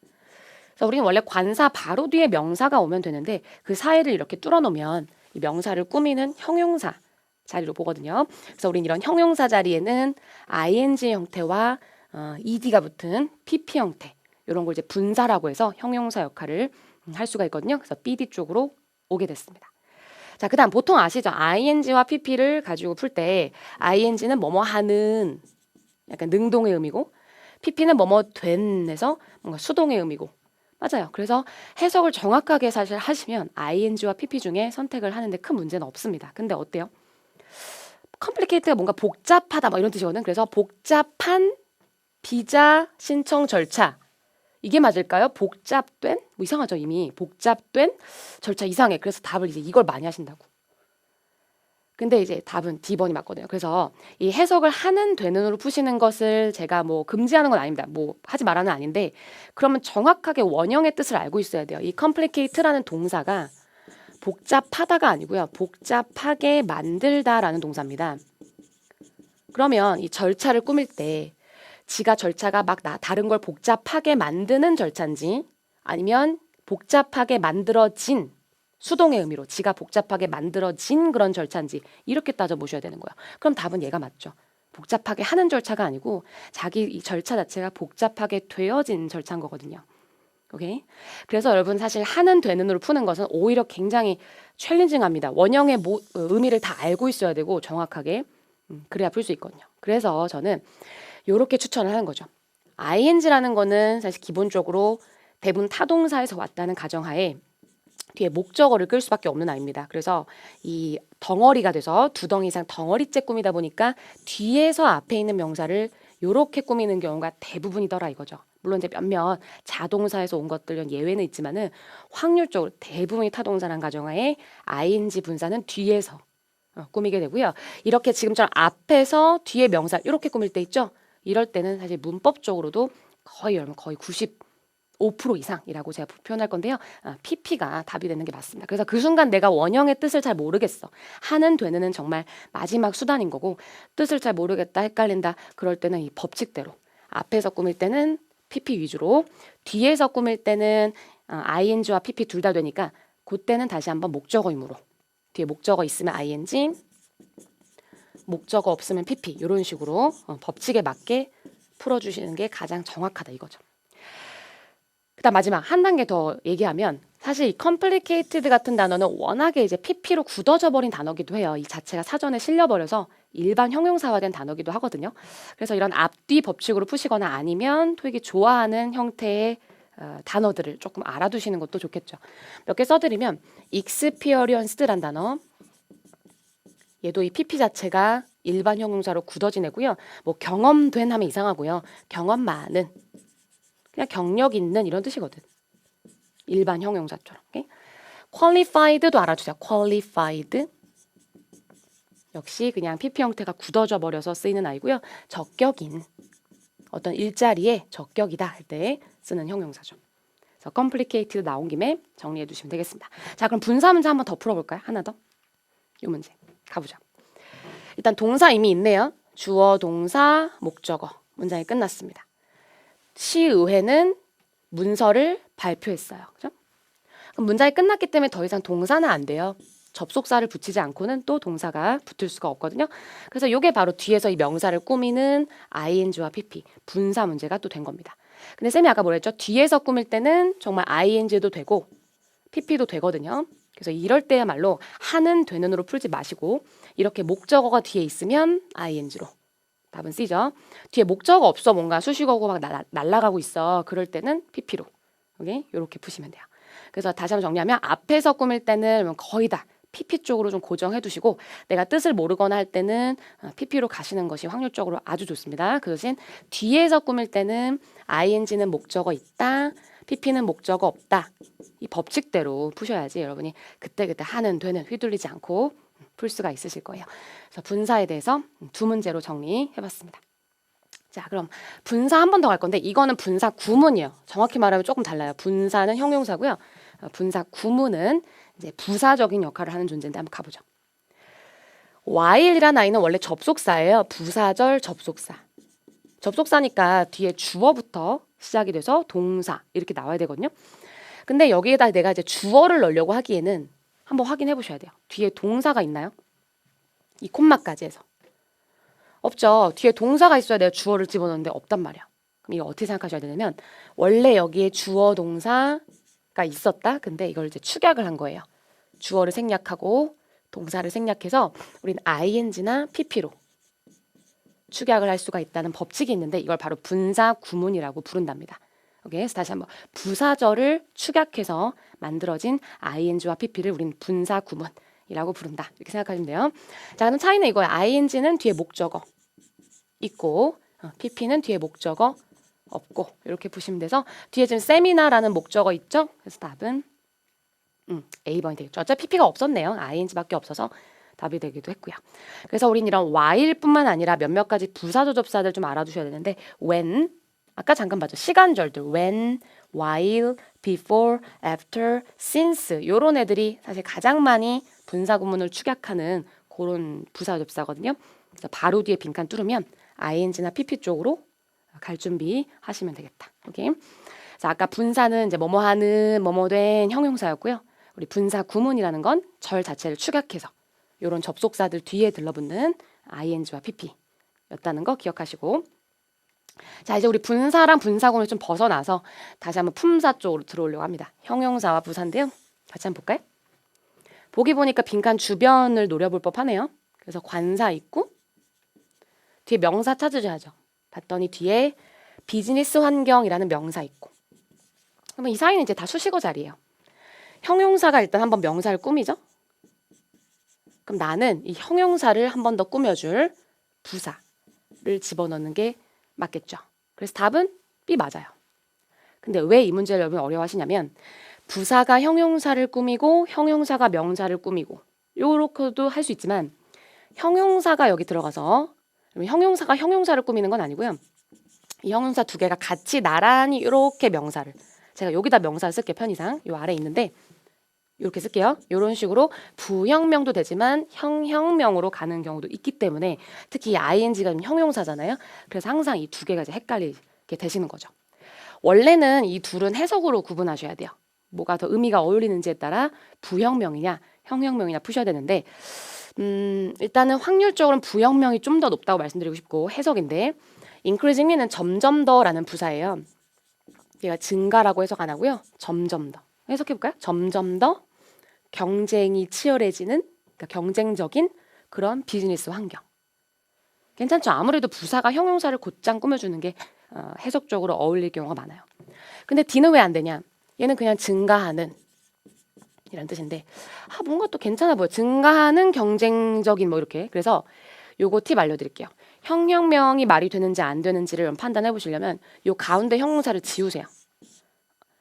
그래서 우리는 원래 관사 바로 뒤에 명사가 오면 되는데 그 사이를 이렇게 뚫어놓으면 이 명사를 꾸미는 형용사 자리로 보거든요. 그래서 우리는 이런 형용사 자리에는 ing 형태와 ed가 붙은 pp 형태 이런 걸 이제 분사라고 해서 형용사 역할을 할 수가 있거든요. 그래서 bd 쪽으로 오게 됐습니다. 자, 그다음 보통 아시죠? ing와 pp를 가지고 풀 때 ing는 뭐뭐 하는 약간 능동의 의미고 pp는 뭐뭐 된에서 뭔가 수동의 의미고 맞아요. 그래서 해석을 정확하게 사실 하시면 ing와 pp 중에 선택을 하는데 큰 문제는 없습니다. 근데 어때요? complicated가 뭔가 복잡하다 막 이런 뜻이거든. 그래서 복잡한 비자 신청 절차. 이게 맞을까요? 복잡된? 뭐 이상하죠, 이미. 복잡된 절차 이상해. 그래서 답을 이제 이걸 많이 하신다고. 근데 이제 답은 D번이 맞거든요. 그래서 이 해석을 하는 되는으로 푸시는 것을 제가 뭐 금지하는 건 아닙니다. 뭐 하지 말라는 아닌데 그러면 정확하게 원형의 뜻을 알고 있어야 돼요. 이 complicate라는 동사가 복잡하다가 아니고요. 복잡하게 만들다라는 동사입니다. 그러면 이 절차를 꾸밀 때 지가 절차가 막 다른 걸 복잡하게 만드는 절차인지 아니면 복잡하게 만들어진 수동의 의미로 지가 복잡하게 만들어진 그런 절차인지 이렇게 따져보셔야 되는 거예요. 그럼 답은 얘가 맞죠. 복잡하게 하는 절차가 아니고 자기 이 절차 자체가 복잡하게 되어진 절차인 거거든요. 오케이? 그래서 여러분 사실 하는 되는으로 푸는 것은 오히려 굉장히 챌린징합니다. 원형의 의미를 다 알고 있어야 되고 정확하게 그래야 풀 수 있거든요. 그래서 저는 이렇게 추천을 하는 거죠. ing라는 거는 사실 기본적으로 대부분 타동사에서 왔다는 가정하에 뒤에 목적어를 끌 수밖에 없는 아이입니다. 그래서 이 덩어리가 돼서 두 덩이 이상 덩어리째 꾸미다 보니까 뒤에서 앞에 있는 명사를 이렇게 꾸미는 경우가 대부분이더라 이거죠. 물론 이제 몇몇 자동사에서 온 것들은 예외는 있지만은 확률적으로 대부분이 타동사란 가정하에 ing 분사는 뒤에서 꾸미게 되고요. 이렇게 지금처럼 앞에서 뒤에 명사 이렇게 꾸밀 때 있죠. 이럴 때는 사실 문법적으로도 거의 95% 이상이라고 제가 표현할 건데요. PP가 답이 되는 게 맞습니다. 그래서 그 순간 내가 원형의 뜻을 잘 모르겠어. 하는 되는은 정말 마지막 수단인 거고 뜻을 잘 모르겠다 헷갈린다 그럴 때는 이 법칙대로 앞에서 꾸밀 때는 PP 위주로 뒤에서 꾸밀 때는 ing와 PP 둘 다 되니까 그때는 다시 한번 목적어 의무로 뒤에 목적어 있으면 ing 목적어 없으면 PP 이런 식으로 법칙에 맞게 풀어주시는 게 가장 정확하다 이거죠. 그다음 마지막 한 단계 더 얘기하면 사실 이 complicated 같은 단어는 워낙에 이제 PP로 굳어져 버린 단어기도 해요. 이 자체가 사전에 실려버려서 일반 형용사화된 단어기도 하거든요. 그래서 이런 앞뒤 법칙으로 푸시거나 아니면 토익이 좋아하는 형태의 단어들을 조금 알아두시는 것도 좋겠죠. 몇 개 써드리면 experienced란 단어 얘도 이 PP 자체가 일반 형용사로 굳어진 애고요. 뭐 경험된 하면 이상하고요. 경험 많은 그냥 경력 있는 이런 뜻이거든. 일반 형용사처럼. 오케이? qualified도 알아주세요. qualified. 역시 그냥 PP 형태가 굳어져 버려서 쓰이는 아이고요. 적격인. 어떤 일자리에 적격이다 할 때 쓰는 형용사죠. 그래서 complicated 나온 김에 정리해 두시면 되겠습니다. 자, 그럼 분사 문제 한번 더 풀어볼까요? 하나 더. 이 문제 가보자. 일단 동사 이미 있네요. 주어, 동사, 목적어. 문장이 끝났습니다. 시의회는 문서를 발표했어요. 그죠? 그럼 문장이 끝났기 때문에 더 이상 동사는 안 돼요. 접속사를 붙이지 않고는 또 동사가 붙을 수가 없거든요. 그래서 이게 바로 뒤에서 이 명사를 꾸미는 ing와 pp, 분사 문제가 또 된 겁니다. 근데 쌤이 아까 뭐라 했죠? 뒤에서 꾸밀 때는 정말 ing도 되고 pp도 되거든요. 그래서 이럴 때야말로 하는 되는으로 풀지 마시고 이렇게 목적어가 뒤에 있으면 ing로 답은 C죠. 뒤에 목적어 없어 뭔가 수식어고 막 날아가고 있어. 그럴 때는 PP로 이렇게 푸시면 돼요. 그래서 다시 한번 정리하면 앞에서 꾸밀 때는 거의 다 PP 쪽으로 좀 고정해 두시고 내가 뜻을 모르거나 할 때는 PP로 가시는 것이 확률적으로 아주 좋습니다. 그 대신 뒤에서 꾸밀 때는 ing는 목적어 있다. PP는 목적어 없다. 이 법칙대로 푸셔야지 여러분이 그때그때 하는 되는 휘둘리지 않고 풀 수가 있으실 거예요. 그래서 분사에 대해서 두 문제로 정리해봤습니다. 자, 그럼 분사 한 번 더 갈 건데 이거는 분사 구문이에요. 정확히 말하면 조금 달라요. 분사는 형용사고요. 분사 구문은 이제 부사적인 역할을 하는 존재인데 한번 가보죠. while이라는 아이는 원래 접속사예요. 부사절 접속사. 접속사니까 뒤에 주어부터 시작이 돼서 동사 이렇게 나와야 되거든요. 근데 여기에다 내가 이제 주어를 넣으려고 하기에는 한번 확인해 보셔야 돼요. 뒤에 동사가 있나요? 이 콤마까지 해서. 없죠. 뒤에 동사가 있어야 내가 주어를 집어넣는데 없단 말이야. 그럼 이거 어떻게 생각하셔야 되냐면 원래 여기에 주어 동사가 있었다. 근데 이걸 이제 축약을 한 거예요. 주어를 생략하고 동사를 생략해서 우린 ing나 pp로 축약을 할 수가 있다는 법칙이 있는데 이걸 바로 분사 구문이라고 부른답니다. 오케이? 그래서 다시 한번 부사절을 축약해서 만들어진 ing와 pp를 우린 분사 구문이라고 부른다. 이렇게 생각하시면 돼요. 자, 그럼 차이는 이거예요. ing는 뒤에 목적어 있고 PP는 뒤에 목적어 없고 이렇게 보시면 돼서 뒤에 지금 세미나라는 목적어 있죠? 그래서 답은 A번이 되겠죠. 어차피 PP가 없었네요. ing밖에 없어서 답이 되기도 했고요. 그래서 우린 이런 while뿐만 아니라 몇몇 가지 부사조접사들 좀 알아두셔야 되는데 when, 아까 잠깐 봤죠. 시간절들 when, while, before, after, since 이런 애들이 사실 가장 많이 분사구문을 축약하는 그런 부사접사거든요. 그래서 바로 뒤에 빈칸 뚫으면 ing나 pp 쪽으로 갈 준비 하시면 되겠다. 오케이. 자, 아까 분사는 이제 뭐뭐 하는, 뭐뭐 된 형용사였고요. 우리 분사 구문이라는 건 절 자체를 축약해서 이런 접속사들 뒤에 들러붙는 ing와 pp였다는 거 기억하시고. 자, 이제 우리 분사랑 분사구문을 좀 벗어나서 다시 한번 품사 쪽으로 들어오려고 합니다. 형용사와 부사인데요. 같이 한번 볼까요? 보기 보니까 빈칸 주변을 노려볼 법하네요. 그래서 관사 있고 뒤에 명사 찾으셔야죠. 봤더니 뒤에 비즈니스 환경이라는 명사 있고. 그러면 이 사이는 이제 다 수식어 자리예요. 형용사가 일단 한번 명사를 꾸미죠. 그럼 나는 이 형용사를 한 번 더 꾸며줄 부사를 집어넣는 게 맞겠죠. 그래서 답은 B 맞아요. 근데 왜 이 문제를 여러분 어려워하시냐면 부사가 형용사를 꾸미고 형용사가 명사를 꾸미고 요렇게도 할 수 있지만 형용사가 여기 들어가서 형용사가 형용사를 꾸미는 건 아니고요. 이 형용사 두 개가 같이 나란히 이렇게 명사를 제가 여기다 명사를 쓸게요. 편의상 요 아래 있는데 이렇게 쓸게요. 이런 식으로 부형명도 되지만 형형명으로 가는 경우도 있기 때문에 특히 ing가 형용사잖아요. 그래서 항상 이 두 개가 이제 헷갈리게 되시는 거죠. 원래는 이 둘은 해석으로 구분하셔야 돼요. 뭐가 더 의미가 어울리는지에 따라 부형명이냐 형형명이냐 푸셔야 되는데 일단은 확률적으로는 부형명이 좀 더 높다고 말씀드리고 싶고 해석인데 increasing me는 점점 더라는 부사예요. 얘가 증가라고 해석 안 하고요. 점점 더. 해석해볼까요? 점점 더 경쟁이 치열해지는 그러니까 경쟁적인 그런 비즈니스 환경. 괜찮죠? 아무래도 부사가 형용사를 곧장 꾸며주는 게 해석적으로 어울릴 경우가 많아요. 근데 D는 왜 안 되냐? 얘는 그냥 증가하는 이란 뜻인데 뭔가 또 괜찮아 보여. 증가하는 경쟁적인 뭐 이렇게. 그래서 요거 팁 알려드릴게요. 형용명이 말이 되는지 안 되는지를 판단해 보시려면 요 가운데 형용사를 지우세요.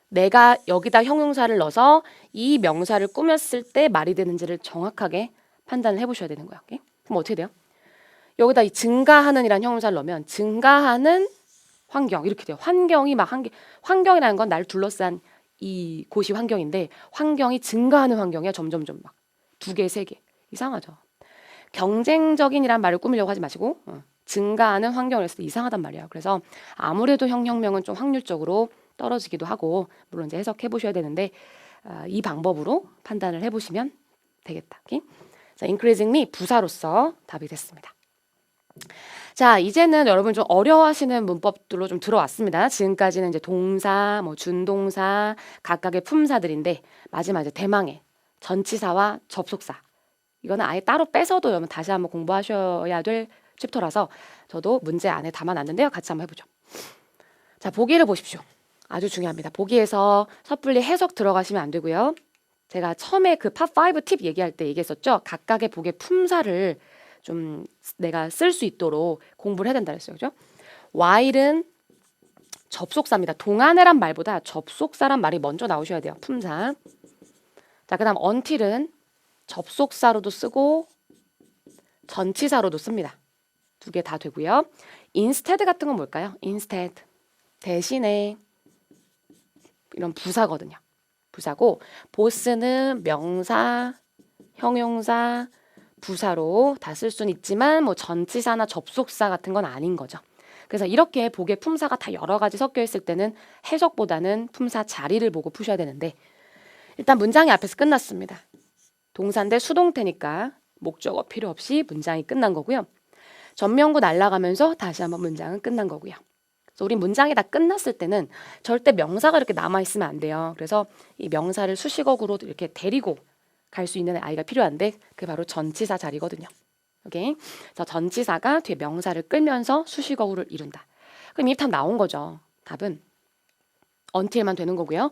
내가 여기다 형용사를 넣어서 이 명사를 꾸몄을 때 말이 되는지를 정확하게 판단을 해보셔야 되는 거예요. 오케이? 그럼 어떻게 돼요? 여기다 이 증가하는 이란 형용사를 넣으면 증가하는 환경 이렇게 돼요. 환경이 막 환경이라는 건 날 둘러싼 이 곳이 환경인데 환경이 증가하는 환경이야. 점점점 막 두 개, 세 개. 이상하죠. 경쟁적인이란 말을 꾸미려고 하지 마시고 증가하는 환경을 했을 때 이상하단 말이에요. 그래서 아무래도 형용명은 좀 확률적으로 떨어지기도 하고 물론 이제 해석해 보셔야 되는데 이 방법으로 판단을 해보시면 되겠다. 오케이? 자, increasingly 부사로서 답이 됐습니다. 자, 이제는 여러분 좀 어려워하시는 문법들로 좀 들어왔습니다. 지금까지는 이제 동사, 뭐 준동사, 각각의 품사들인데 마지막 이제 대망의 전치사와 접속사. 이거는 아예 따로 빼서도 여러분 다시 한번 공부하셔야 될 챕터라서 저도 문제 안에 담아놨는데요. 같이 한번 해보죠. 자, 보기를 보십시오. 아주 중요합니다. 보기에서 섣불리 해석 들어가시면 안 되고요. 제가 처음에 그 팝5 팁 얘기할 때 얘기했었죠. 각각의 보기의 품사를 좀 내가 쓸 수 있도록 공부를 해야 된다 그랬어요. 그죠? while은 접속사입니다. 동안이란 말보다 접속사란 말이 먼저 나오셔야 돼요. 품사. 자, 그다음 until은 접속사로도 쓰고 전치사로도 씁니다. 두 개 다 되고요. instead 같은 건 뭘까요? instead 대신에 이런 부사거든요. 부사고 boss는 명사, 형용사, 부사로 다 쓸 수는 있지만 뭐 전치사나 접속사 같은 건 아닌 거죠. 그래서 이렇게 보기에 품사가 다 여러 가지 섞여 있을 때는 해석보다는 품사 자리를 보고 푸셔야 되는데 일단 문장이 앞에서 끝났습니다. 동사인데 수동태니까 목적어 필요 없이 문장이 끝난 거고요. 전면구 날아가면서 다시 한번 문장은 끝난 거고요. 그래서 우리 문장이 다 끝났을 때는 절대 명사가 이렇게 남아있으면 안 돼요. 그래서 이 명사를 수식어구로 이렇게 데리고 갈 수 있는 아이가 필요한데 그게 바로 전치사 자리거든요. 오케이? 그래서 전치사가 뒤에 명사를 끌면서 수식어구를 이룬다. 그럼 이 답 나온 거죠. 답은 until만 되는 거고요.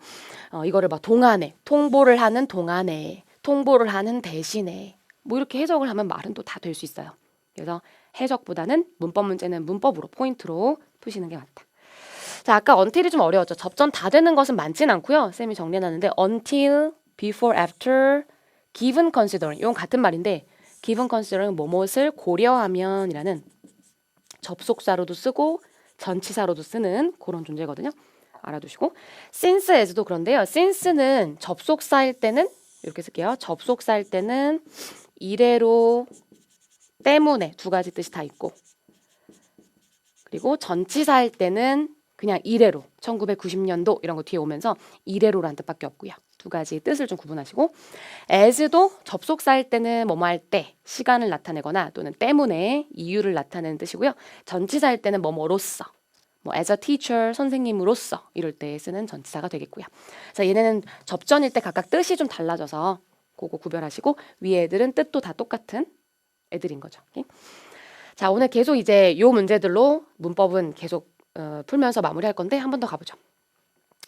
이거를 막 동안에, 통보를 하는 동안에, 통보를 하는 대신에 뭐 이렇게 해석을 하면 말은 또 다 될 수 있어요. 그래서 해석보다는 문법 문제는 문법으로 포인트로 푸시는 게 맞다. 자, 아까 until이 좀 어려웠죠. 접전 다 되는 것은 많진 않고요. 쌤이 정리해놨는데 until, before, after, given, considering 이건 같은 말인데 given, considering 뭐뭇을 고려하면이라는 접속사로도 쓰고 전치사로도 쓰는 그런 존재거든요. 알아두시고 since as도 그런데요. since는 접속사일 때는 이렇게 쓸게요. 접속사일 때는 이래로 때문에 두 가지 뜻이 다 있고 그리고 전치사일 때는 그냥 이래로 1990년도 이런 거 뒤에 오면서 이래로라는 뜻밖에 없고요. 두 가지 뜻을 좀 구분하시고 as도 접속사일 때는 뭐뭐 할 때 시간을 나타내거나 또는 때문에 이유를 나타내는 뜻이고요. 전치사일 때는 뭐뭐로서 뭐 as a teacher 선생님으로서 이럴 때 쓰는 전치사가 되겠고요. 그래서 얘네는 접전일 때 각각 뜻이 좀 달라져서 그거 구별하시고 위에 애들은 뜻도 다 똑같은 애들인 거죠. 오케이? 자, 오늘 계속 이제 요 문제들로 문법은 계속 풀면서 마무리할 건데 한 번 더 가보죠.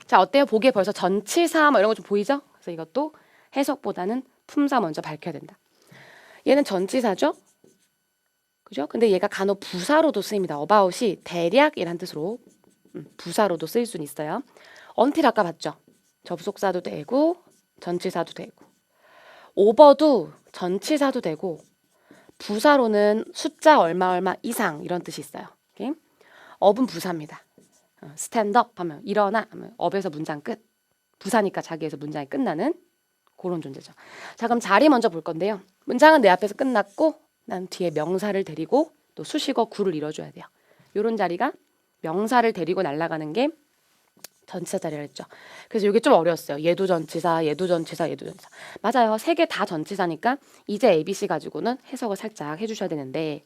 자, 어때요? 보기에 벌써 전치사 뭐 이런 거 좀 보이죠? 그래서 이것도 해석보다는 품사 먼저 밝혀야 된다. 얘는 전치사죠? 그죠? 근데 얘가 간혹 부사로도 쓰입니다. about이 대략이란 뜻으로 부사로도 쓰일 수는 있어요. until 아까 봤죠? 접속사도 되고 전치사도 되고 over도 전치사도 되고 부사로는 숫자 얼마 얼마 이상 이런 뜻이 있어요. 오케이? up은 부사입니다. stand up 하면 일어나 하면 up에서 문장 끝. 부사니까 자기에서 문장이 끝나는 그런 존재죠. 자, 그럼 자리 먼저 볼 건데요. 문장은 내 앞에서 끝났고 난 뒤에 명사를 데리고 또 수식어 구를 이뤄줘야 돼요. 이런 자리가 명사를 데리고 날아가는 게 전치사 자리라 했죠. 그래서 이게 좀 어려웠어요. 얘도 전치사, 얘도 전치사, 얘도 전치사. 맞아요. 세 개 다 전치사니까 이제 ABC 가지고는 해석을 살짝 해주셔야 되는데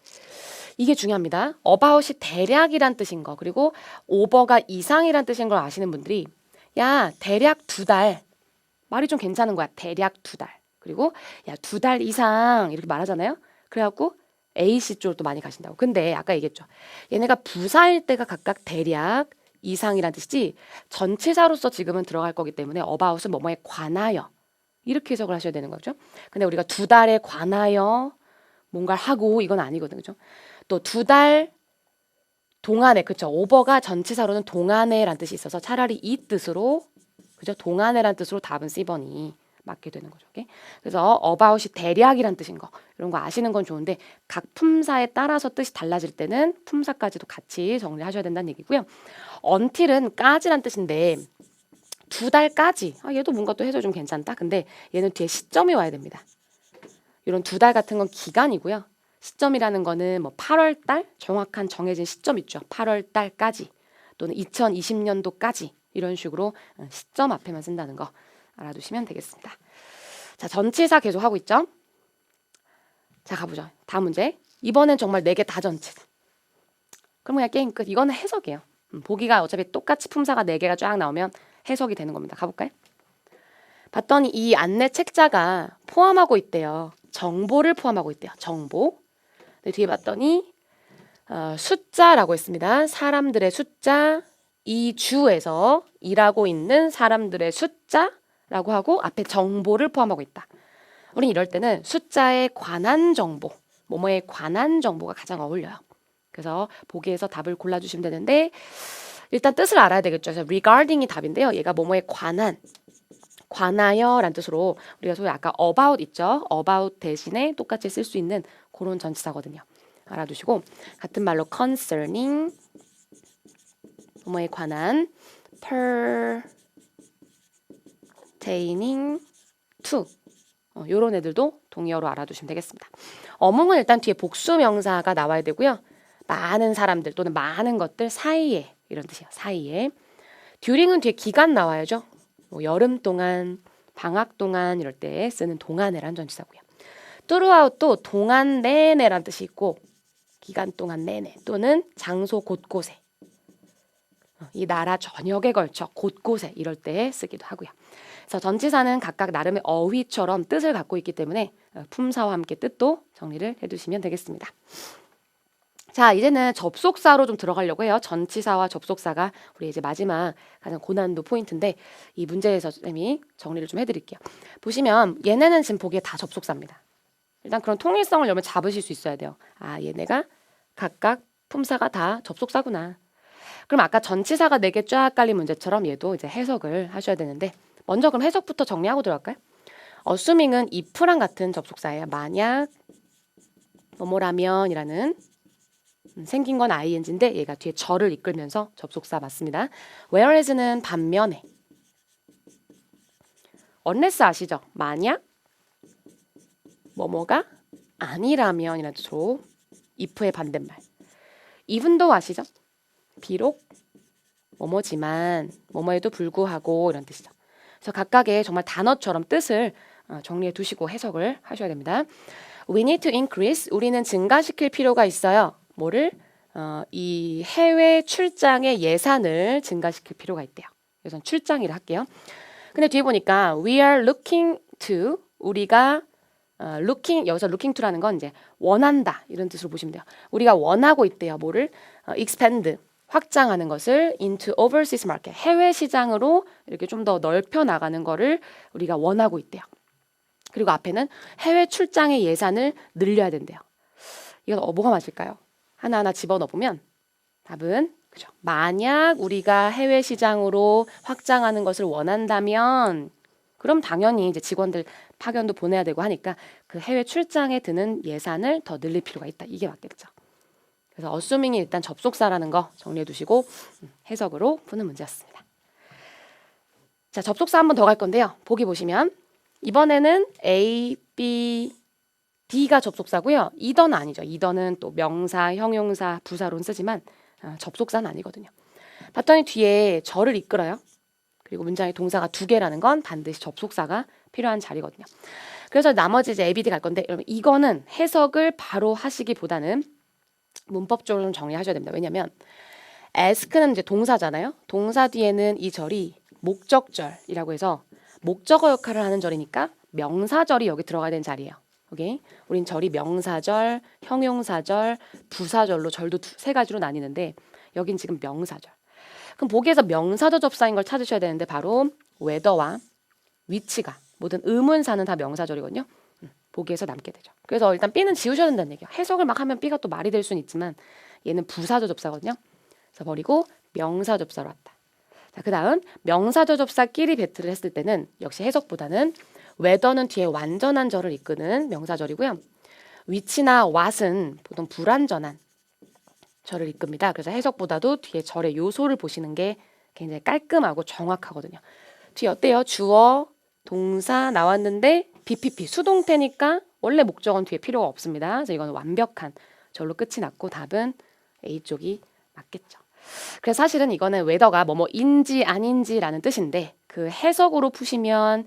이게 중요합니다. about이 대략이란 뜻인 거 그리고 over가 이상이란 뜻인 걸 아시는 분들이 야 대략 2달 말이 좀 괜찮은 거야. 대략 2달 그리고 야 2달 이상 이렇게 말하잖아요. 그래갖고 AC 쪽으로 또 많이 가신다고. 근데 아까 얘기했죠. 얘네가 부사일 때가 각각 대략 이상이란 뜻이지 전치사로서 지금은 들어갈 거기 때문에 about은 뭐뭐에 관하여 이렇게 해석을 하셔야 되는 거죠. 근데 우리가 2달에 관하여 뭔가를 하고 이건 아니거든요. 그죠? 또 2달 동안에 그쵸. over가 전치사로는 동안에란 뜻이 있어서 차라리 이 뜻으로 그죠? 동안에란 뜻으로 답은 C번이 맞게 되는 거죠. 오케이? 그래서 about이 대략이란 뜻인 거 이런 거 아시는 건 좋은데 각 품사에 따라서 뜻이 달라질 때는 품사까지도 같이 정리하셔야 된다는 얘기고요. until은 까지란 뜻인데 2달까지 얘도 뭔가 또 해서 좀 괜찮다. 근데 얘는 뒤에 시점이 와야 됩니다. 이런 2달 같은 건 기간이고요. 시점이라는 거는 뭐 8월 달 정확한 정해진 시점 있죠. 8월 달까지 또는 2020년도까지 이런 식으로 시점 앞에만 쓴다는 거 알아두시면 되겠습니다. 자, 전치사 계속 하고 있죠. 자, 가보죠. 다음 문제. 이번엔 정말 4개 다 전치사. 그럼 그냥 게임 끝. 이거는 해석이에요. 보기가 어차피 똑같이 품사가 4개가 쫙 나오면 해석이 되는 겁니다. 가볼까요? 봤더니 이 안내 책자가 포함하고 있대요. 정보를 포함하고 있대요. 정보. 네, 뒤에 봤더니 숫자라고 했습니다. 사람들의 숫자. 이 주에서 일하고 있는 사람들의 숫자라고 하고 앞에 정보를 포함하고 있다. 우린 이럴 때는 숫자에 관한 정보, 뭐뭐에 관한 정보가 가장 어울려요. 그래서 보기에서 답을 골라주시면 되는데 일단 뜻을 알아야 되겠죠. 그래서 regarding이 답인데요. 얘가 뭐뭐에 관한, 관하여라는 뜻으로 우리가 소위 아까 about 있죠. about 대신에 똑같이 쓸 수 있는 그런 전치사거든요. 알아두시고 같은 말로 concerning 뭐뭐에 관한 pertaining to 요런 애들도 동의어로 알아두시면 되겠습니다. among은 일단 뒤에 복수 명사가 나와야 되고요. 많은 사람들 또는 많은 것들 사이에 이런 뜻이에요. 사이에. during은 뒤에 기간 나와야죠. 뭐 여름 동안, 방학 동안 이럴 때 쓰는 동안에란 전치사고요. throughout도 동안 내내란 뜻이 있고 기간 동안 내내 또는 장소 곳곳에 이 나라 전역에 걸쳐 곳곳에 이럴 때 쓰기도 하고요. 그래서 전치사는 각각 나름의 어휘처럼 뜻을 갖고 있기 때문에 품사와 함께 뜻도 정리를 해두시면 되겠습니다. 자, 이제는 접속사로 좀 들어가려고 해요. 전치사와 접속사가 우리 이제 마지막 가장 고난도 포인트인데 이 문제에서 쌤이 정리를 좀 해드릴게요. 보시면 얘네는 지금 보기에 다 접속사입니다. 일단 그런 통일성을 여러분 잡으실 수 있어야 돼요. 아, 얘네가 각각 품사가 다 접속사구나. 그럼 아까 전치사가 4개 쫙 깔린 문제처럼 얘도 이제 해석을 하셔야 되는데 먼저 그럼 해석부터 정리하고 들어갈까요? assuming은 if랑 같은 접속사예요. 만약 뭐뭐라면이라는 생긴 건 ing인데 얘가 뒤에 절을 이끌면서 접속사 맞습니다. whereas는 반면에 unless 아시죠? 만약 뭐뭐가 아니라면이라는 뜻으로 if의 반대말. even도 아시죠? 비록 뭐뭐지만 뭐뭐에도 불구하고 이런 뜻이죠. 그래서 각각의 정말 단어처럼 뜻을 정리해 두시고 해석을 하셔야 됩니다. We need to increase. 우리는 증가시킬 필요가 있어요. 뭐를? 이 해외 출장의 예산을 증가시킬 필요가 있대요. 그래서 출장이라 할게요. 근데 뒤에 보니까 we are looking to 우리가 looking 여기서 looking to라는 건 이제 원한다 이런 뜻으로 보시면 돼요. 우리가 원하고 있대요. 뭐를? expand 확장하는 것을 into overseas market 해외 시장으로 이렇게 좀 더 넓혀 나가는 거를 우리가 원하고 있대요. 그리고 앞에는 해외 출장의 예산을 늘려야 된대요. 이건 뭐가 맞을까요? 하나하나 집어넣어 보면 답은 그죠. 만약 우리가 해외 시장으로 확장하는 것을 원한다면 그럼 당연히 이제 직원들 파견도 보내야 되고 하니까 그 해외 출장에 드는 예산을 더 늘릴 필요가 있다. 이게 맞겠죠. 그래서 assuming이 일단 접속사라는 거 정리해 두시고 해석으로 푸는 문제였습니다. 자, 접속사 한 번 더 갈 건데요. 보기 보시면 이번에는 A, B, D가 접속사고요. 이더는 아니죠. 이더는 또 명사, 형용사, 부사로는 쓰지만 접속사는 아니거든요. 봤더니 뒤에 절을 이끌어요. 그리고 문장에 동사가 2개라는 건 반드시 접속사가 필요한 자리거든요. 그래서 나머지 이제 A, B, D 갈 건데 여러분 이거는 해석을 바로 하시기보다는 문법적으로 좀 정리하셔야 됩니다. 왜냐하면 ask는 이제 동사잖아요. 동사 뒤에는 이 절이 목적절이라고 해서 목적어 역할을 하는 절이니까 명사절이 여기 들어가야 되는 자리예요. 오케이? 우린 절이 명사절, 형용사절, 부사절로 절도 3가지로 나뉘는데 여긴 지금 명사절. 그럼 보기에서 명사절 접사인 걸 찾으셔야 되는데 바로 whether와 which가 모든 의문사는 다 명사절이거든요. 보기에서 남게 되죠. 그래서 일단 B는 지우셔야 된다는 얘기예요. 해석을 막 하면 B가 또 말이 될 수는 있지만 얘는 부사절 접사거든요. 그래서 버리고 명사 접사로 왔다. 자, 그 다음 명사절 접사끼리 배틀을 했을 때는 역시 해석보다는 whether는 뒤에 완전한 절을 이끄는 명사절이고요. which나 what은 보통 불완전한 절을 이끕니다. 그래서 해석보다도 뒤에 절의 요소를 보시는 게 굉장히 깔끔하고 정확하거든요. 뒤에 어때요? 주어, 동사 나왔는데 BPP 수동태니까 원래 목적어는 뒤에 필요가 없습니다. 그래서 이건 완벽한 절로 끝이 났고 답은 A 쪽이 맞겠죠. 그래서 사실은 이거는 whether가 뭐뭐인지 아닌지라는 뜻인데 그 해석으로 푸시면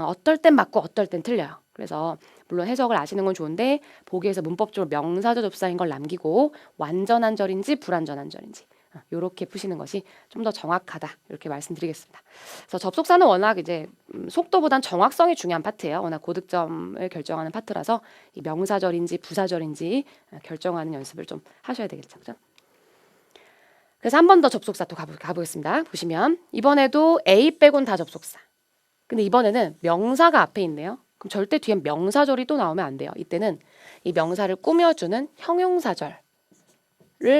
어떨 땐 맞고 어떨 땐 틀려요. 그래서 물론 해석을 아시는 건 좋은데 보기에서 문법적으로 명사절 접사인 걸 남기고 완전한 절인지 불완전한 절인지 이렇게 푸시는 것이 좀 더 정확하다 이렇게 말씀드리겠습니다. 그래서 접속사는 워낙 이제 속도보단 정확성이 중요한 파트예요. 워낙 고득점을 결정하는 파트라서 이 명사절인지 부사절인지 결정하는 연습을 좀 하셔야 되겠죠. 그죠? 그래서 한 번 더 접속사 또 가보겠습니다. 보시면 이번에도 A 빼곤 다 접속사. 근데 이번에는 명사가 앞에 있네요. 그럼 절대 뒤에 명사절이 또 나오면 안 돼요. 이때는 이 명사를 꾸며주는 형용사절을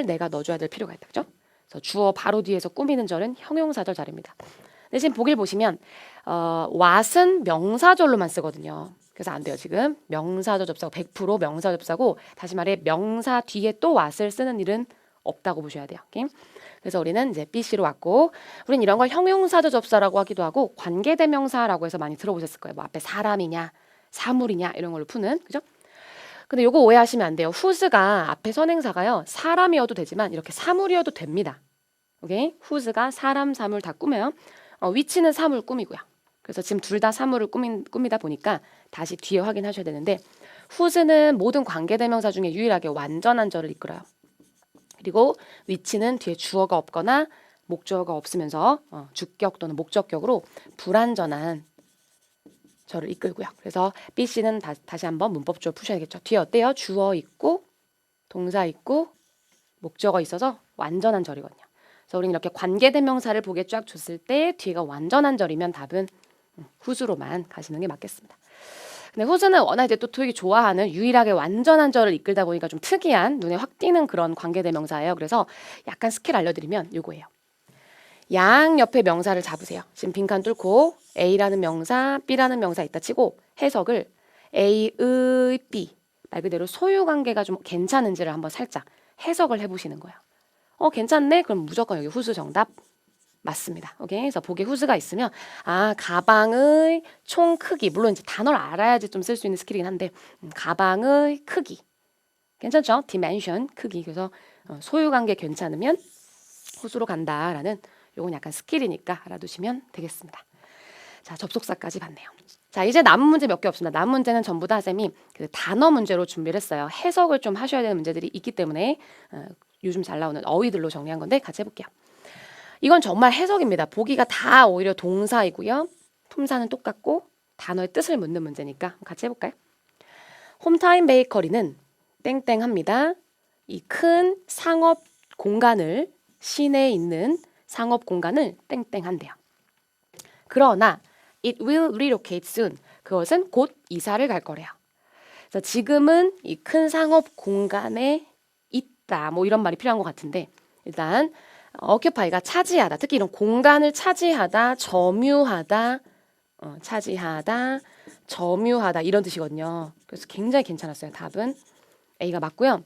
내가 넣어줘야 될 필요가 있다. 그죠? 그래서 주어 바로 뒤에서 꾸미는 절은 형용사절 자리입니다. 대신 보기를 보시면 what은 명사절로만 쓰거든요. 그래서 안 돼요. 지금 명사절 접사고 100% 명사 접사고 다시 말해 명사 뒤에 또 what을 쓰는 일은 없다고 보셔야 돼요. 오케이? 그래서 우리는 이제 BC로 왔고 우린 이런 걸 형용사절 접사라고 하기도 하고 관계대명사라고 해서 많이 들어보셨을 거예요. 뭐 앞에 사람이냐 사물이냐 이런 걸로 푸는 그죠? 근데 요거 오해하시면 안 돼요. whose가 앞에 선행사가요. 사람이어도 되지만 이렇게 사물이어도 됩니다. 오케이? whose가 사람, 사물 다 꾸며요. which는 사물 꾸미고요. 그래서 지금 둘 다 사물을 꾸미다 보니까 다시 뒤에 확인하셔야 되는데 whose는 모든 관계대명사 중에 유일하게 완전한 절을 이끌어요. 그리고 which는 뒤에 주어가 없거나 목적어가 없으면서 주격 또는 목적격으로 불완전한 절을 이끌고요. 그래서 BC는 다시 한번 문법적으로 푸셔야겠죠. 뒤에 어때요? 주어 있고 동사 있고 목적어 있어서 완전한 절이거든요. 그래서 우리는 이렇게 관계대명사를 보기에 쫙 줬을 때 뒤가 완전한 절이면 답은 whose로만 가시는 게 맞겠습니다. 근데 who's는 워낙 이제 또 토익이 좋아하는 유일하게 완전한 절을 이끌다 보니까 좀 특이한 눈에 확 띄는 그런 관계대명사예요. 그래서 약간 스킬 알려드리면 요거예요. 양 옆에 명사를 잡으세요. 지금 빈칸 뚫고 A라는 명사, B라는 명사 있다 치고 해석을 A의 B 말 그대로 소유 관계가 좀 괜찮은지를 한번 살짝 해석을 해보시는 거예요. 괜찮네? 그럼 무조건 여기 whose 정답 맞습니다. 오케이? 그래서 보기에 whose가 있으면 가방의 총 크기 물론 이제 단어를 알아야지 좀 쓸 수 있는 스킬이긴 한데 가방의 크기 괜찮죠? dimension 크기 그래서 소유 관계 괜찮으면 whose로 간다라는 요건 약간 스킬이니까 알아두시면 되겠습니다. 자, 접속사까지 봤네요. 자, 이제 남은 문제 몇 개 없습니다. 남은 문제는 전부 다 쌤이 그 단어 문제로 준비를 했어요. 해석을 좀 하셔야 되는 문제들이 있기 때문에 요즘 잘 나오는 어휘들로 정리한 건데 같이 해볼게요. 이건 정말 해석입니다. 보기가 다 오히려 동사이고요. 품사는 똑같고 단어의 뜻을 묻는 문제니까 같이 해볼까요? 홈타임 베이커리는 땡땡합니다. 이 큰 상업 공간을 시내에 있는 상업 공간을 땡땡한대요. 그러나 it will relocate soon. 그것은 곧 이사를 갈 거래요. 그래서 지금은 이 큰 상업 공간에 있다. 뭐 이런 말이 필요한 것 같은데 일단 occupy가 차지하다. 특히 이런 공간을 차지하다, 점유하다, 차지하다, 점유하다 이런 뜻이거든요. 그래서 굉장히 괜찮았어요. 답은 A가 맞고요.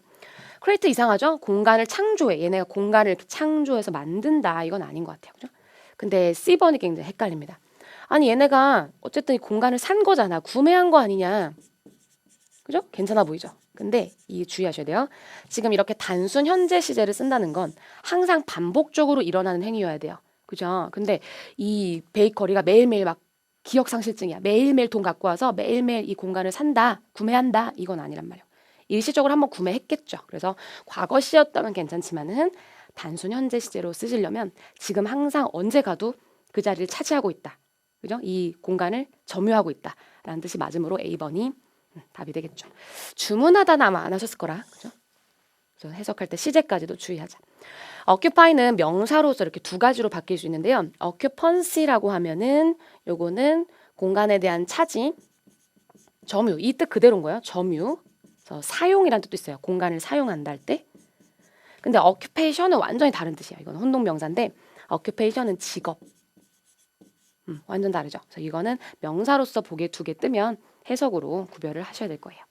create 이상하죠? 공간을 창조해. 얘네가 공간을 이렇게 창조해서 만든다. 이건 아닌 것 같아요. 그죠? 근데 C번이 굉장히 헷갈립니다. 아니 얘네가 어쨌든 이 공간을 산 거잖아. 구매한 거 아니냐. 그죠? 괜찮아 보이죠? 근데 이 주의하셔야 돼요. 지금 이렇게 단순 현재 시제를 쓴다는 건 항상 반복적으로 일어나는 행위여야 돼요. 그죠? 근데 이 베이커리가 매일매일 막 기억상실증이야. 매일매일 돈 갖고 와서 매일매일 이 공간을 산다. 구매한다. 이건 아니란 말이에요. 일시적으로 한번 구매했겠죠. 그래서 과거 시였다면 괜찮지만은 단순 현재 시제로 쓰시려면 지금 항상 언제 가도 그 자리를 차지하고 있다. 그죠? 이 공간을 점유하고 있다라는 뜻이 맞으므로 A번이 답이 되겠죠. 주문하다는 아마 안 하셨을 거라. 그죠? 그래서 해석할 때 시제까지도 주의하자. occupy는 명사로서 이렇게 두 가지로 바뀔 수 있는데요. occupancy라고 하면은 요거는 공간에 대한 차지, 점유, 이 뜻 그대로인 거예요. 점유. 그래서 사용이라는 뜻도 있어요. 공간을 사용한다 할 때. 근데 occupation은 완전히 다른 뜻이야. 이건 혼동명사인데 occupation은 직업. 완전 다르죠. 그래서 이거는 명사로서 보기에 두 개 뜨면 해석으로 구별을 하셔야 될 거예요.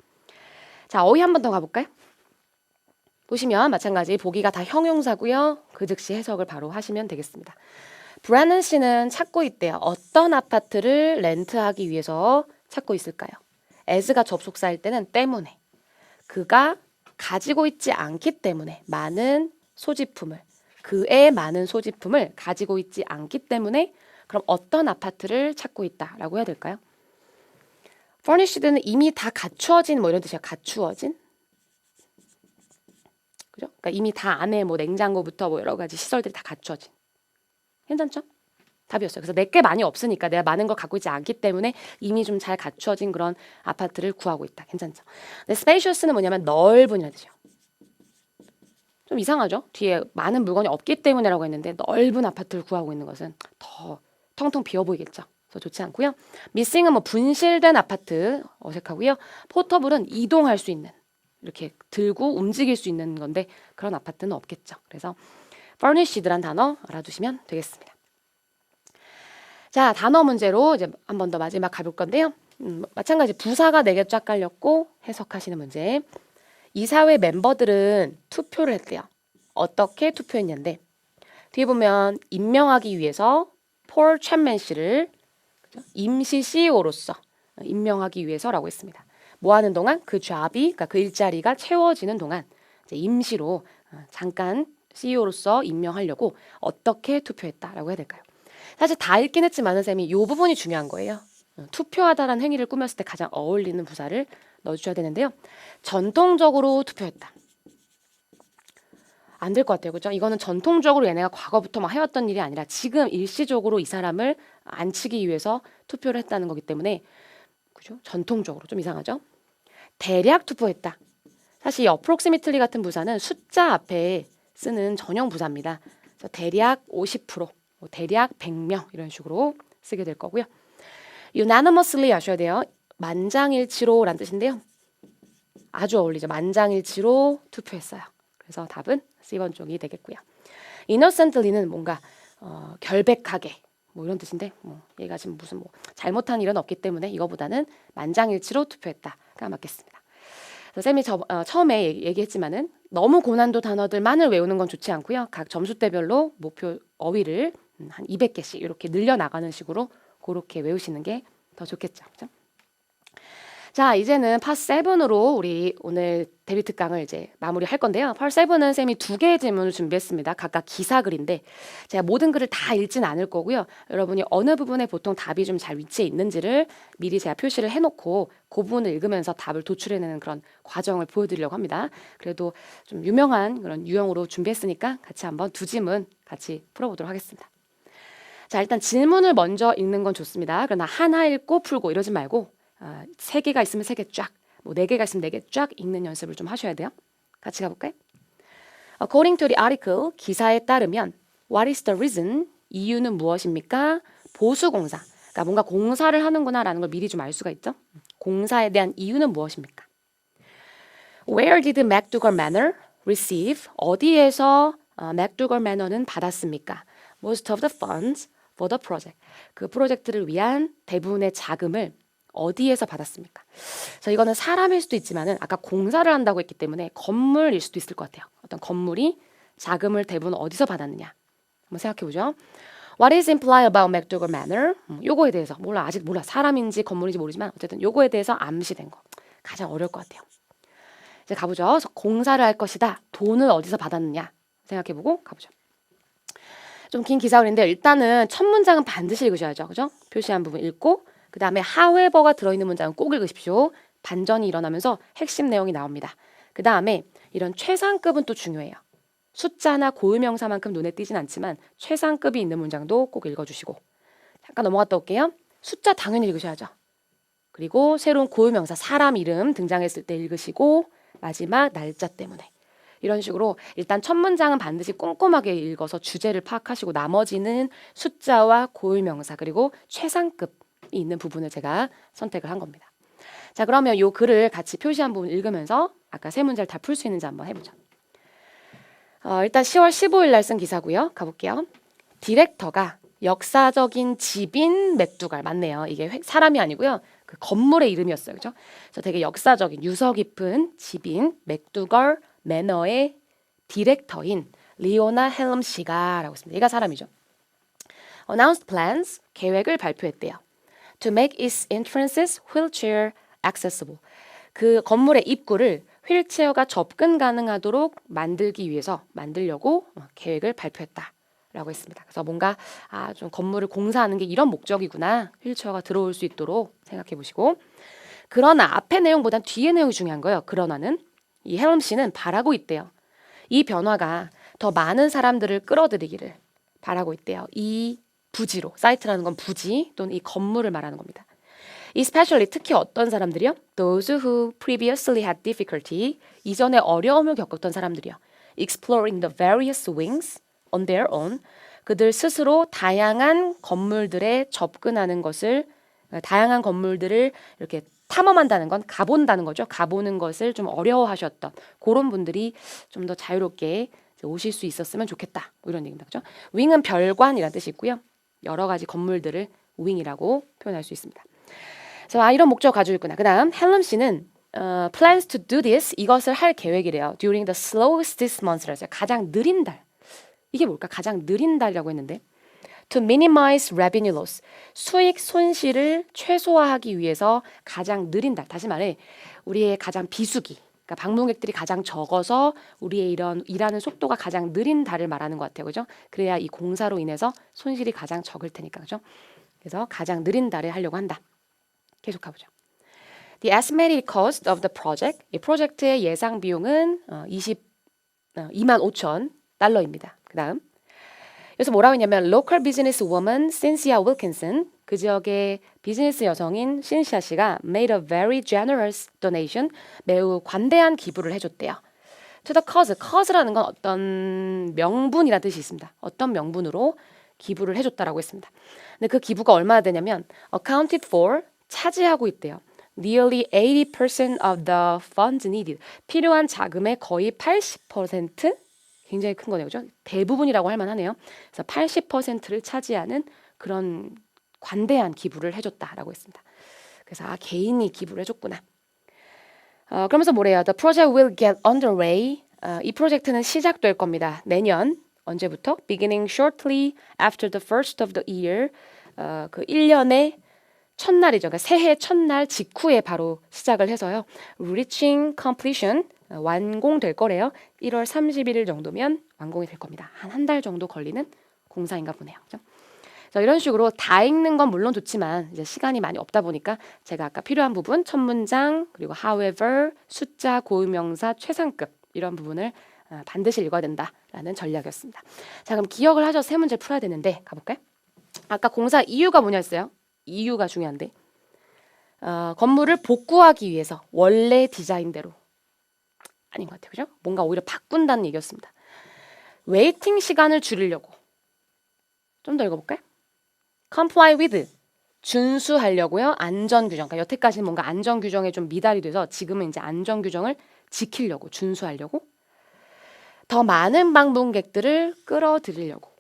자, 어휘 한 번 더 가볼까요? 보시면 마찬가지 보기가 다 형용사고요. 그 즉시 해석을 바로 하시면 되겠습니다. 브라넌 씨는 찾고 있대요. 어떤 아파트를 렌트하기 위해서 찾고 있을까요? as가 접속사일 때는 때문에. 그가 가지고 있지 않기 때문에 많은 소지품을 그의 많은 소지품을 가지고 있지 않기 때문에 그럼 어떤 아파트를 찾고 있다라고 해야 될까요? furnished는 이미 다 갖추어진 뭐 이런 뜻이야. 갖추어진. 그죠? 그러니까 이미 다 안에 뭐 냉장고부터 뭐 여러 가지 시설들이 다 갖추어진. 괜찮죠? 답이었어요. 그래서 내게 많이 없으니까 내가 많은 걸 갖고 있지 않기 때문에 이미 좀 잘 갖추어진 그런 아파트를 구하고 있다. 괜찮죠? 근데 spacious는 뭐냐면 넓은이라는 뜻이에요. 좀 이상하죠? 뒤에 많은 물건이 없기 때문에라고 했는데 넓은 아파트를 구하고 있는 것은 더 텅텅 비어 보이겠죠. 그래서 좋지 않고요. missing은 뭐 분실된 아파트 어색하고요. portable은 이동할 수 있는 이렇게 들고 움직일 수 있는 건데 그런 아파트는 없겠죠. 그래서 furnished란 단어 알아두시면 되겠습니다. 자, 단어 문제로 이제 한 번 더 마지막 가볼 건데요. 마찬가지 부사가 4개 쫙 깔렸고 해석하시는 문제. 이사회 멤버들은 투표를 했대요. 어떻게 투표했냐인데 뒤에 보면 임명하기 위해서 폴 챗맨 씨를 임시 CEO로서 임명하기 위해서라고 했습니다. 뭐 하는 동안 그 잡이 그러니까 그 일자리가 채워지는 동안 이제 임시로 잠깐 CEO로서 임명하려고 어떻게 투표했다라고 해야 될까요? 사실 다 읽긴 했지만은 쌤이 이 부분이 중요한 거예요. 투표하다라는 행위를 꾸몄을 때 가장 어울리는 부사를 넣어주셔야 되는데요. 전통적으로 투표했다. 안 될 것 같아요. 그죠? 이거는 전통적으로 얘네가 과거부터 막 해왔던 일이 아니라 지금 일시적으로 이 사람을 앉히기 위해서 투표를 했다는 거기 때문에 그죠? 전통적으로 좀 이상하죠? 대략 투표했다. 사실 이 approximately 같은 부사는 숫자 앞에 쓰는 전형 부사입니다. 그래서 대략 50%, 대략 100명 이런 식으로 쓰게 될 거고요. unanimously 하셔야 돼요. 만장일치로라는 뜻인데요. 아주 어울리죠. 만장일치로 투표했어요. 그래서 답은 C번 쪽이 되겠고요. innocently는 뭔가 결백하게 뭐 이런 뜻인데 얘가 지금 무슨 뭐 잘못한 일은 없기 때문에 이거보다는 만장일치로 투표했다가 맞겠습니다. 그래서 쌤이 처음에 얘기했지만은 너무 고난도 단어들만을 외우는 건 좋지 않고요. 각 점수대별로 목표 어휘를 한 200개씩 이렇게 늘려나가는 식으로 그렇게 외우시는 게 더 좋겠죠. 그죠? 자, 이제는 파 7으로 우리 오늘 데뷔 특강을 이제 마무리할 건데요. 파 7은 쌤이 2개의 질문을 준비했습니다. 각각 기사글인데 제가 모든 글을 다 읽지는 않을 거고요. 여러분이 어느 부분에 보통 답이 좀 잘 위치해 있는지를 미리 제가 표시를 해놓고 그 부분을 읽으면서 답을 도출해내는 그런 과정을 보여드리려고 합니다. 그래도 좀 유명한 그런 유형으로 준비했으니까 같이 한번 두 질문 같이 풀어보도록 하겠습니다. 자, 일단 질문을 먼저 읽는 건 좋습니다. 그러나 하나 읽고 풀고 이러지 말고 3개가 있으면 3개 쫙, 뭐 4개가 있으면 4개 쫙 읽는 연습을 좀 하셔야 돼요. 같이 가볼까요? According to the article, 기사에 따르면 What is the reason? 이유는 무엇입니까? 보수공사. 그러니까 뭔가 공사를 하는구나라는 걸 미리 좀 알 수가 있죠. 공사에 대한 이유는 무엇입니까? Where did MacDougall Manor receive? 어디에서 MacDougall Manor는 받았습니까? Most of the funds for the project. 그 프로젝트를 위한 대부분의 자금을 어디에서 받았습니까? 그래서 이거는 사람일 수도 있지만은 아까 공사를 한다고 했기 때문에 건물일 수도 있을 것 같아요. 어떤 건물이 자금을 대부분 어디서 받았느냐? 한번 생각해 보죠. What is implied about MacDougall Manor? 요거에 대해서 아직 몰라. 사람인지 건물인지 모르지만 어쨌든 요거에 대해서 암시된 거. 가장 어려울 것 같아요. 이제 가보죠. 그래서 공사를 할 것이다. 돈을 어디서 받았느냐? 생각해 보고 가보죠. 좀 긴 기사글인데 일단은 첫 문장은 반드시 읽으셔야죠. 그죠? 표시한 부분 읽고 그 다음에 however가 들어있는 문장은 꼭 읽으십시오. 반전이 일어나면서 핵심 내용이 나옵니다. 그 다음에 이런 최상급은 또 중요해요. 숫자나 고유명사만큼 눈에 띄진 않지만 최상급이 있는 문장도 꼭 읽어주시고 잠깐 넘어갔다 올게요. 숫자 당연히 읽으셔야죠. 그리고 새로운 고유명사 사람 이름 등장했을 때 읽으시고 마지막 날짜 때문에 이런 식으로 일단 첫 문장은 반드시 꼼꼼하게 읽어서 주제를 파악하시고 나머지는 숫자와 고유명사 그리고 최상급이 있는 부분을 제가 선택을 한 겁니다. 자, 그러면 이 글을 같이 표시한 부분 읽으면서 아까 세 문제를 다 풀 수 있는지 한번 해보죠. 일단 10월 15일 날 쓴 기사고요. 가볼게요. 디렉터가 역사적인 집인 맥두갈 맞네요. 이게 사람이 아니고요. 그 건물의 이름이었어요. 그죠? 그래서 되게 역사적인 유서 깊은 집인 맥두걸 매너의 디렉터인 리오나 헬럼 씨가 라고 했습니다. 얘가 사람이죠. Announced plans, 계획을 발표했대요. To make its entrances wheelchair accessible. 그 건물의 입구를 휠체어가 접근 가능하도록 만들려고 계획을 발표했다라고 했습니다. 그래서 뭔가 좀 건물을 공사하는 게 이런 목적이구나. 휠체어가 들어올 수 있도록 생각해 보시고. 그러나 앞의 내용보단 뒤의 내용이 중요한 거예요. 그러나는 이 헬럼 씨는 바라고 있대요. 이 변화가 더 많은 사람들을 끌어들이기를 바라고 있대요. 이 부지로, 사이트라는 건 부지 또는 이 건물을 말하는 겁니다. Especially 특히 어떤 사람들이요? Those who previously had difficulty, 이전에 어려움을 겪었던 사람들이요. Exploring the various wings on their own, 그들 스스로 다양한 건물들에 접근하는 것을, 다양한 건물들을 이렇게 탐험한다는 건 가본다는 거죠. 가보는 것을 좀 어려워하셨던 그런 분들이 좀 더 자유롭게 오실 수 있었으면 좋겠다. 뭐 이런 얘기입니다. 그죠? 윙은 별관이라는 뜻이 있고요. 여러 가지 건물들을 윙이라고 표현할 수 있습니다. 그래서 이런 목적 가지고 있구나. 그 다음 헬럼 씨는 plans to do this 이것을 할 계획이래요. During the slowest month라서 가장 느린 달. 이게 뭘까? 가장 느린 달이라고 했는데 to minimize revenue loss 수익 손실을 최소화하기 위해서 가장 느린 달. 다시 말해 우리의 가장 비수기. 그러니까 방문객들이 가장 적어서 우리의 이런 일하는 속도가 가장 느린 달을 말하는 것 같아요. 그죠? 그래야 이 공사로 인해서 손실이 가장 적을 테니까. 그죠? 그래서 가장 느린 달에 하려고 한다. 계속 가보죠. The estimated cost of the project. 이 프로젝트의 예상 비용은 25,000달러입니다. 그 다음 여기서 뭐라고 했냐면 local business woman Cynthia Wilkinson 그 지역의 비즈니스 여성인 신시아 씨가 made a very generous donation 매우 관대한 기부를 해줬대요. To the cause, cause라는 건 어떤 명분이라는 뜻이 있습니다. 어떤 명분으로 기부를 해줬다라고 했습니다. 근데 그 기부가 얼마나 되냐면 accounted for 차지하고 있대요. Nearly 80% of the funds needed. 필요한 자금의 거의 80%? 굉장히 큰 거네요. 그죠? 대부분이라고 할 만하네요. 그래서 80%를 차지하는 그런 관대한 기부를 해줬다라고 했습니다. 그래서 개인이 기부를 해줬구나. 그러면서 뭐래요? The project will get underway. 이 프로젝트는 시작될 겁니다. 내년 언제부터? Beginning shortly after the first of the year. 그 1년의 첫날이죠. 그러니까 새해 첫날 직후에 바로 시작을 해서요. Reaching completion. 완공될 거래요. 1월 31일 정도면 완공이 될 겁니다. 한 달 정도 걸리는 공사인가 보네요. 그죠? 그래서 이런 식으로 다 읽는 건 물론 좋지만 이제 시간이 많이 없다 보니까 제가 아까 필요한 부분 첫 문장 그리고 however 숫자 고유명사 최상급 이런 부분을 반드시 읽어야 된다라는 전략이었습니다. 자 그럼 기억을 하셔서 세 문제를 풀어야 되는데 가볼까요? 아까 공사 이유가 뭐냐였어요? 이유가 중요한데 건물을 복구하기 위해서 원래 디자인대로 아닌 것 같아요. 그죠? 뭔가 오히려 바꾼다는 얘기였습니다. 웨이팅 시간을 줄이려고 좀 더 읽어볼까요? comply with 준수하려고요. 안전 규정. 그러니까 여태까지는 뭔가 안전 규정에 좀 미달이 돼서 지금은 이제 안전 규정을 지키려고 준수하려고 더 많은 방문객들을 끌어들이려고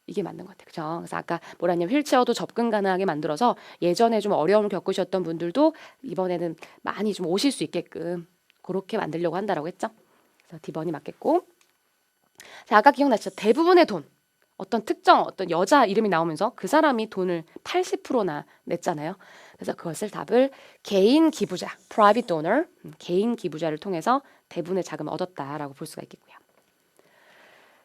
이게 맞는 것 같아요. 그죠? 그래서 아까 뭐라냐면 휠체어도 접근 가능하게 만들어서 예전에 좀 어려움을 겪으셨던 분들도 이번에는 많이 좀 오실 수 있게끔 그렇게 만들려고 한다라고 했죠. 그래서 D번이 맞겠고. 자, 아까 기억나시죠? 대부분의 돈. 어떤 특정 어떤 여자 이름이 나오면서 그 사람이 돈을 80%나 냈잖아요. 그래서 그것을 답을 개인 기부자, private donor, 개인 기부자를 통해서 대부분의 자금을 얻었다라고 볼 수가 있겠고요.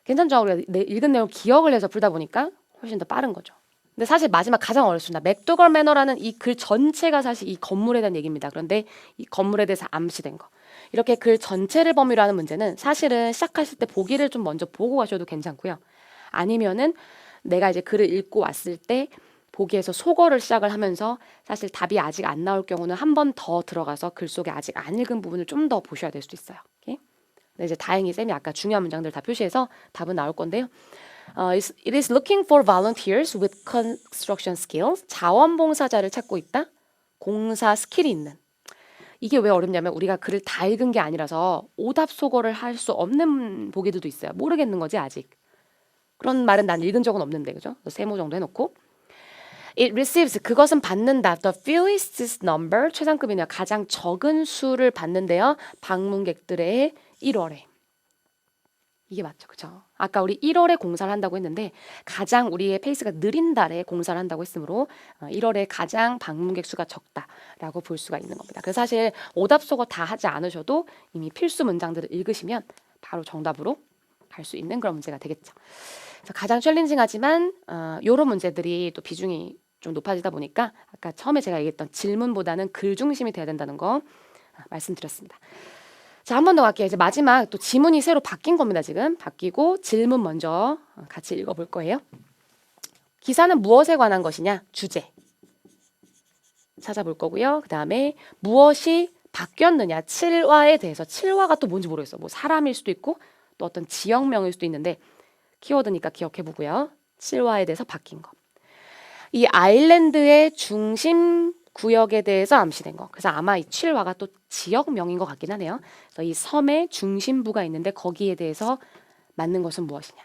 괜찮죠? 우리가 읽은 내용 기억을 해서 풀다 보니까 훨씬 더 빠른 거죠. 근데 사실 마지막 가장 어렵습니다. 맥도걸 매너라는 이 글 전체가 사실 이 건물에 대한 얘기입니다. 그런데 이 건물에 대해서 암시된 거. 이렇게 글 전체를 범위로 하는 문제는 사실은 시작하실 때 보기를 좀 먼저 보고 가셔도 괜찮고요. 아니면은 내가 이제 글을 읽고 왔을 때 보기에서 속어를 시작을 하면서 사실 답이 아직 안 나올 경우는 한 번 더 들어가서 글 속에 아직 안 읽은 부분을 좀 더 보셔야 될 수도 있어요. 오케이? 근데 이제 다행히 쌤이 아까 중요한 문장들 다 표시해서 답은 나올 건데요. It is looking for volunteers with construction skills. 자원봉사자를 찾고 있다. 공사 스킬이 있는. 이게 왜 어렵냐면 우리가 글을 다 읽은 게 아니라서 오답 속어를 할 수 없는 보기들도 있어요. 모르겠는 거지 아직. 그런 말은 난 읽은 적은 없는데 그죠? 세모 정도 해놓고 It receives 그것은 받는다. The fewest number 최상급이네요. 가장 적은 수를 받는데요. 방문객들의 1월에 이게 맞죠, 그죠? 아까 우리 1월에 공사를 한다고 했는데 가장 우리의 페이스가 느린 달에 공사를 한다고 했으므로 1월에 가장 방문객 수가 적다라고 볼 수가 있는 겁니다. 그래서 사실 오답 속어 다 하지 않으셔도 이미 필수 문장들을 읽으시면 바로 정답으로 갈 수 있는 그런 문제가 되겠죠. 그래서 가장 챌린징하지만 이런 문제들이 또 비중이 좀 높아지다 보니까 아까 처음에 제가 얘기했던 질문보다는 글 중심이 돼야 된다는 거 말씀드렸습니다. 자, 한 번 더 갈게요. 이제 마지막 또 지문이 새로 바뀐 겁니다. 지금 바뀌고 질문 먼저 같이 읽어볼 거예요. 기사는 무엇에 관한 것이냐? 주제 찾아볼 거고요. 그 다음에 무엇이 바뀌었느냐? 7화에 대해서 7화가 또 뭔지 모르겠어. 뭐 사람일 수도 있고 또 어떤 지역명일 수도 있는데 키워드니까 기억해보고요. 7화에 대해서 바뀐 거. 이 아일랜드의 중심 구역에 대해서 암시된 거. 그래서 아마 이 7화가 또 지역명인 것 같긴 하네요. 그래서 이 섬의 중심부가 있는데 거기에 대해서 맞는 것은 무엇이냐.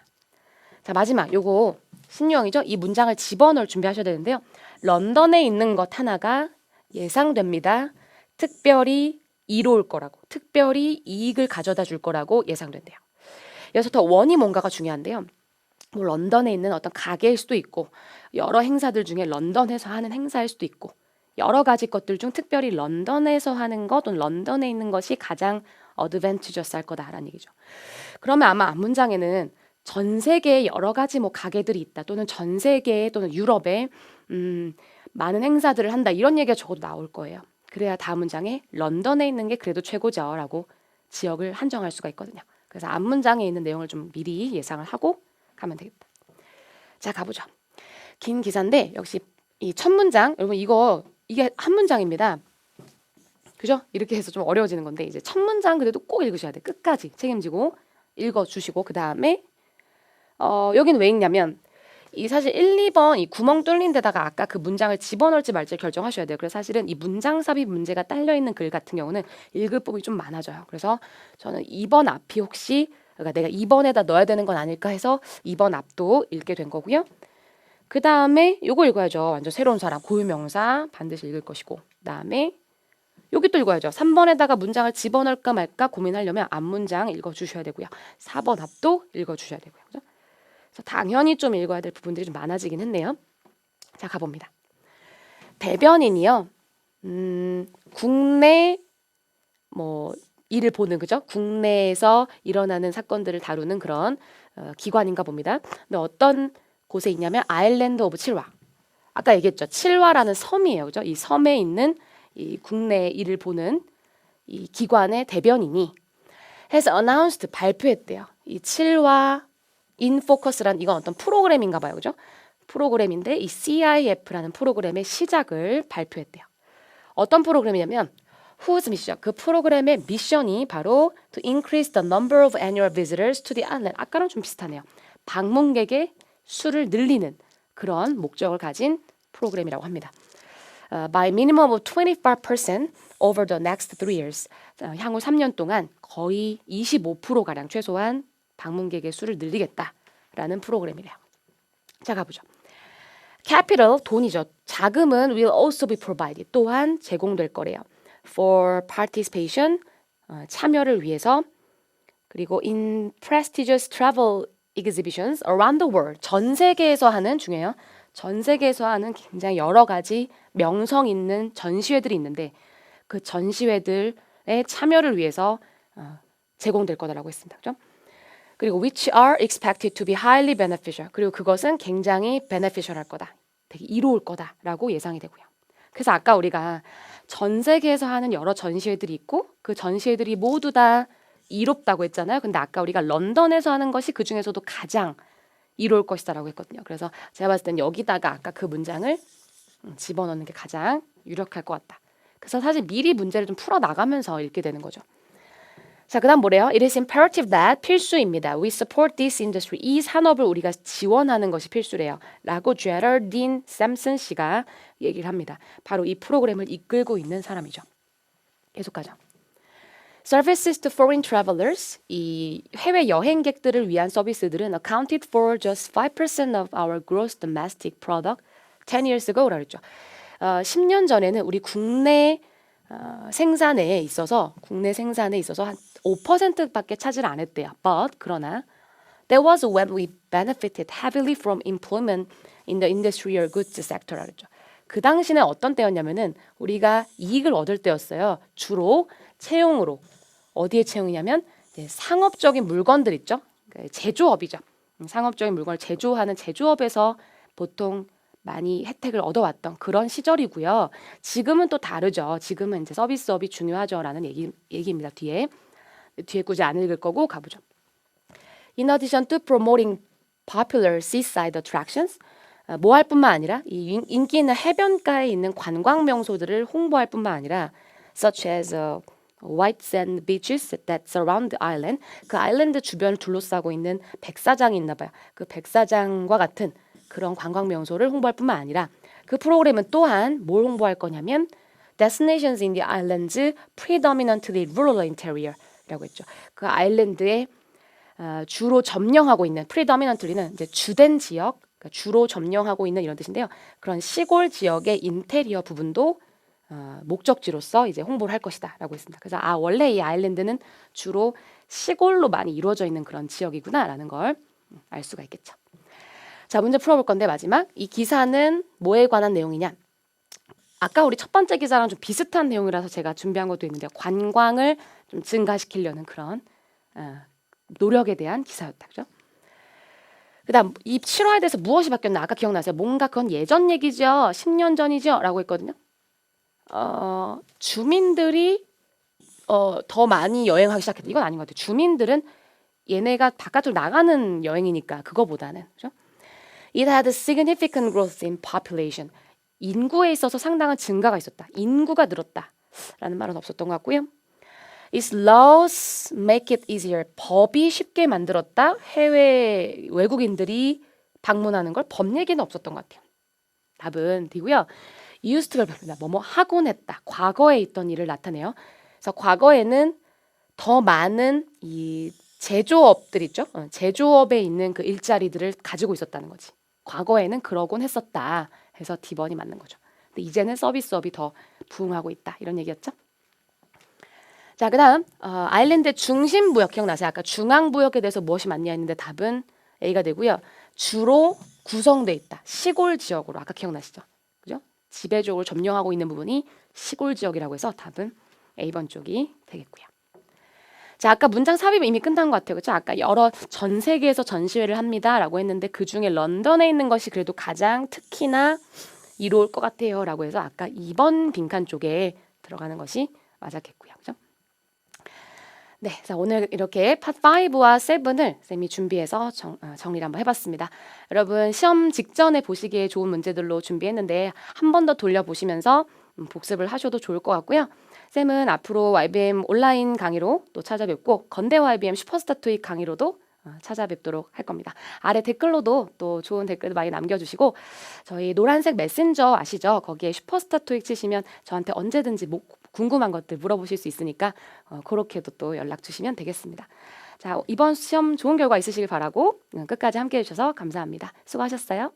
자, 마지막 요거 신유형이죠. 이 문장을 집어넣을 준비하셔야 되는데요. 런던에 있는 것 하나가 예상됩니다. 특별히 이로울 거라고, 특별히 이익을 가져다 줄 거라고 예상된대요. 여기서부터 원이 뭔가가 중요한데요. 뭐 런던에 있는 어떤 가게일 수도 있고 여러 행사들 중에 런던에서 하는 행사일 수도 있고 여러 가지 것들 중 특별히 런던에서 하는 것 또는 런던에 있는 것이 가장 어드밴티저스할 거다라는 얘기죠. 그러면 아마 앞문장에는 전 세계에 여러 가지 뭐 가게들이 있다 또는 전 세계에 또는 유럽에 많은 행사들을 한다 이런 얘기가 적어도 나올 거예요. 그래야 다음 문장에 런던에 있는 게 그래도 최고죠 라고 지역을 한정할 수가 있거든요. 그래서 앞문장에 있는 내용을 좀 미리 예상을 하고 가면 되겠다. 자, 가보죠. 긴 기사인데 역시 이 첫 문장 여러분 이게 한 문장입니다. 그죠? 이렇게 해서 좀 어려워지는 건데 이제 첫 문장 그래도 꼭 읽으셔야 돼. 끝까지 책임지고 읽어주시고 그 다음에 여기는 왜 읽냐면 이 사실 1, 2번 이 구멍 뚫린 데다가 아까 그 문장을 집어넣을지 말지 결정하셔야 돼요. 그래서 사실은 이 문장 삽입 문제가 딸려 있는 글 같은 경우는 읽을 부분이 좀 많아져요. 그래서 저는 2번 앞이 혹시 그러니까 내가 2번에다 넣어야 되는 건 아닐까 해서 2번 앞도 읽게 된 거고요. 그 다음에 요거 읽어야죠. 완전 새로운 사람 고유명사 반드시 읽을 것이고 그다음에 여기 또 읽어야죠. 3번에다가 문장을 집어넣을까 말까 고민하려면 앞문장 읽어주셔야 되고요. 4번 앞도 읽어주셔야 되고요. 그죠? 그래서 당연히 좀 읽어야 될 부분들이 좀 많아지긴 했네요. 자, 가봅니다. 대변인이요. 국내 뭐 일을 보는 그죠? 국내에서 일어나는 사건들을 다루는 그런 기관인가 봅니다. 근데 어떤 곳에 있냐면 아일랜드 오브 칠화. 아까 얘기했죠. 칠화라는 섬이에요. 그죠? 이 섬에 있는 이 국내 일을 보는 이 기관의 대변인이 has announced 발표했대요. 이 칠화 인포커스란 이건 어떤 프로그램인가 봐요. 그죠? 프로그램인데 이 CIF라는 프로그램의 시작을 발표했대요. 어떤 프로그램이냐면 whose mission? 그 프로그램의 미션이 바로 to increase the number of annual visitors to the island. 아까랑 좀 비슷하네요. 방문객의 수를 늘리는 그런 목적을 가진 프로그램이라고 합니다. By minimum of 25% over the next 3 years. 향후 3년 동안 거의 25%가량 최소한 방문객의 수를 늘리겠다라는 프로그램이래요. 자, 가보죠. Capital, 돈이죠. 자금은 will also be provided. 또한 제공될 거래요. For participation, 참여를 위해서. 그리고 in prestigious travel exhibitions around the world. 전 세계에서 하는, 중요해요. 전 세계에서 하는 굉장히 여러 가지 명성 있는 전시회들이 있는데 그 전시회들의 참여를 위해서 제공될 거다라고 했습니다. 그죠? 그리고 which are expected to be highly beneficial. 그리고 그것은 굉장히 beneficial 할 거다. 되게 이로울 거다라고 예상이 되고요. 그래서 아까 우리가 전 세계에서 하는 여러 전시회들이 있고 그 전시회들이 모두 다 이롭다고 했잖아요. 근데 아까 우리가 런던에서 하는 것이 그 중에서도 가장 이로울 것이다라고 했거든요. 그래서 제가 봤을 땐 여기다가 아까 그 문장을 집어넣는 게 가장 유력할 것 같다. 그래서 사실 미리 문제를 좀 풀어 나가면서 읽게 되는 거죠. 자, 그다음 뭐래요? It is imperative that 필수입니다. We support this industry. 이 산업을 우리가 지원하는 것이 필수래요. 라고 제럴딘 샘슨 씨가 얘기를 합니다. 바로 이 프로그램을 이끌고 있는 사람이죠. 계속 가죠. Services to foreign travelers. 이 해외 여행객들을 위한 서비스들은 accounted for just 5% of our gross domestic product 10 years ago. 라고 했죠. 10년 전에는 우리 국내 생산에 있어서 한 5%밖에 차지를 안 했대요. But 그러나 that was when we benefited heavily from employment in the industrial goods sector라고 했죠. 그 당시는 어떤 때였냐면은 우리가 이익을 얻을 때였어요. 주로 채용으로. 어디에 채용이냐면 상업적인 물건들 있죠. 제조업이죠. 상업적인 물건을 제조하는 제조업에서 보통 많이 혜택을 얻어왔던 그런 시절이고요. 지금은 또 다르죠. 지금은 이제 서비스업이 중요하죠라는 얘기입니다. 뒤에 굳이 안 읽을 거고 가보죠. In addition to promoting popular seaside attractions, 뭐 할 뿐만 아니라 이 인기 있는 해변가에 있는 관광 명소들을 홍보할 뿐만 아니라 such as white sand beaches that surround the island. 그 아일랜드 주변을 둘러싸고 있는 백사장이 있나 봐요. 그 백사장과 같은 그런 관광 명소를 홍보할 뿐만 아니라 그 프로그램은 또한 뭘 홍보할 거냐면 destinations in the islands predominantly rural interior라고 했죠. 그 아일랜드에 주로 점령하고 있는 predominantly는 이제 주된 지역, 그러니까 주로 점령하고 있는 이런 뜻인데요. 그런 시골 지역의 인테리어 부분도 목적지로서 이제 홍보를 할 것이다라고 했습니다. 그래서 원래 이 아일랜드는 주로 시골로 많이 이루어져 있는 그런 지역이구나라는 걸 알 수가 있겠죠. 자, 문제 풀어볼 건데 마지막 이 기사는 뭐에 관한 내용이냐? 아까 우리 첫 번째 기사랑 좀 비슷한 내용이라서 제가 준비한 것도 있는데요. 관광을 좀 증가시키려는 그런 노력에 대한 기사였다. 그죠? 그다음 이 7화에 대해서 무엇이 바뀌었나? 아까 기억나세요? 뭔가 그건 예전 얘기죠. 10년 전이죠. 라고 했거든요. 주민들이 더 많이 여행하기 시작했다. 이건 아닌 것 같아요. 주민들은 얘네가 바깥으로 나가는 여행이니까 그거보다는. 그죠? It had significant growth in population. 인구에 있어서 상당한 증가가 있었다. 인구가 늘었다. 라는 말은 없었던 것 같고요. Its laws make it easier. 법이 쉽게 만들었다. 해외 외국인들이 방문하는 걸 법 얘기는 없었던 것 같아요. 답은 D고요. used to verb입니다. 뭐뭐 하곤 했다. 과거에 있던 일을 나타내요. 그래서 과거에는 더 많은 이 제조업들 있죠. 제조업에 있는 그 일자리들을 가지고 있었다는 거지. 과거에는 그러곤 했었다. 해서 D번이 맞는 거죠. 근데 이제는 서비스업이 더 부흥하고 있다. 이런 얘기였죠. 자, 그다음 아일랜드 중심부역 기억나세요? 아까 중앙부역에 대해서 무엇이 맞냐 했는데 답은 A가 되고요. 주로 구성돼 있다. 시골 지역으로 아까 기억나시죠? 그죠? 지배적으로 점령하고 있는 부분이 시골 지역이라고 해서 답은 A번 쪽이 되겠고요. 자, 아까 문장 삽입 이미 끝난 것 같아요. 그렇죠? 아까 여러 전 세계에서 전시회를 합니다라고 했는데 그중에 런던에 있는 것이 그래도 가장 특히나 이로울 것 같아요라고 해서 아까 2번 빈칸 쪽에 들어가는 것이 맞았겠고요. 그죠? 네, 자, 오늘 이렇게 팟 5와 7을 쌤이 준비해서 정리를 한번 해봤습니다. 여러분 시험 직전에 보시기에 좋은 문제들로 준비했는데 한 번 더 돌려보시면서 복습을 하셔도 좋을 것 같고요. 쌤은 앞으로 YBM 온라인 강의로 또 찾아뵙고 건대 YBM 슈퍼스타 토익 강의로도 찾아뵙도록 할 겁니다. 아래 댓글로도 또 좋은 댓글도 많이 남겨주시고 저희 노란색 메신저 아시죠? 거기에 슈퍼스타 토익 치시면 저한테 언제든지 궁금한 것들 물어보실 수 있으니까 그렇게도 또 연락 주시면 되겠습니다. 자, 이번 시험 좋은 결과 있으시길 바라고 끝까지 함께 해주셔서 감사합니다. 수고하셨어요.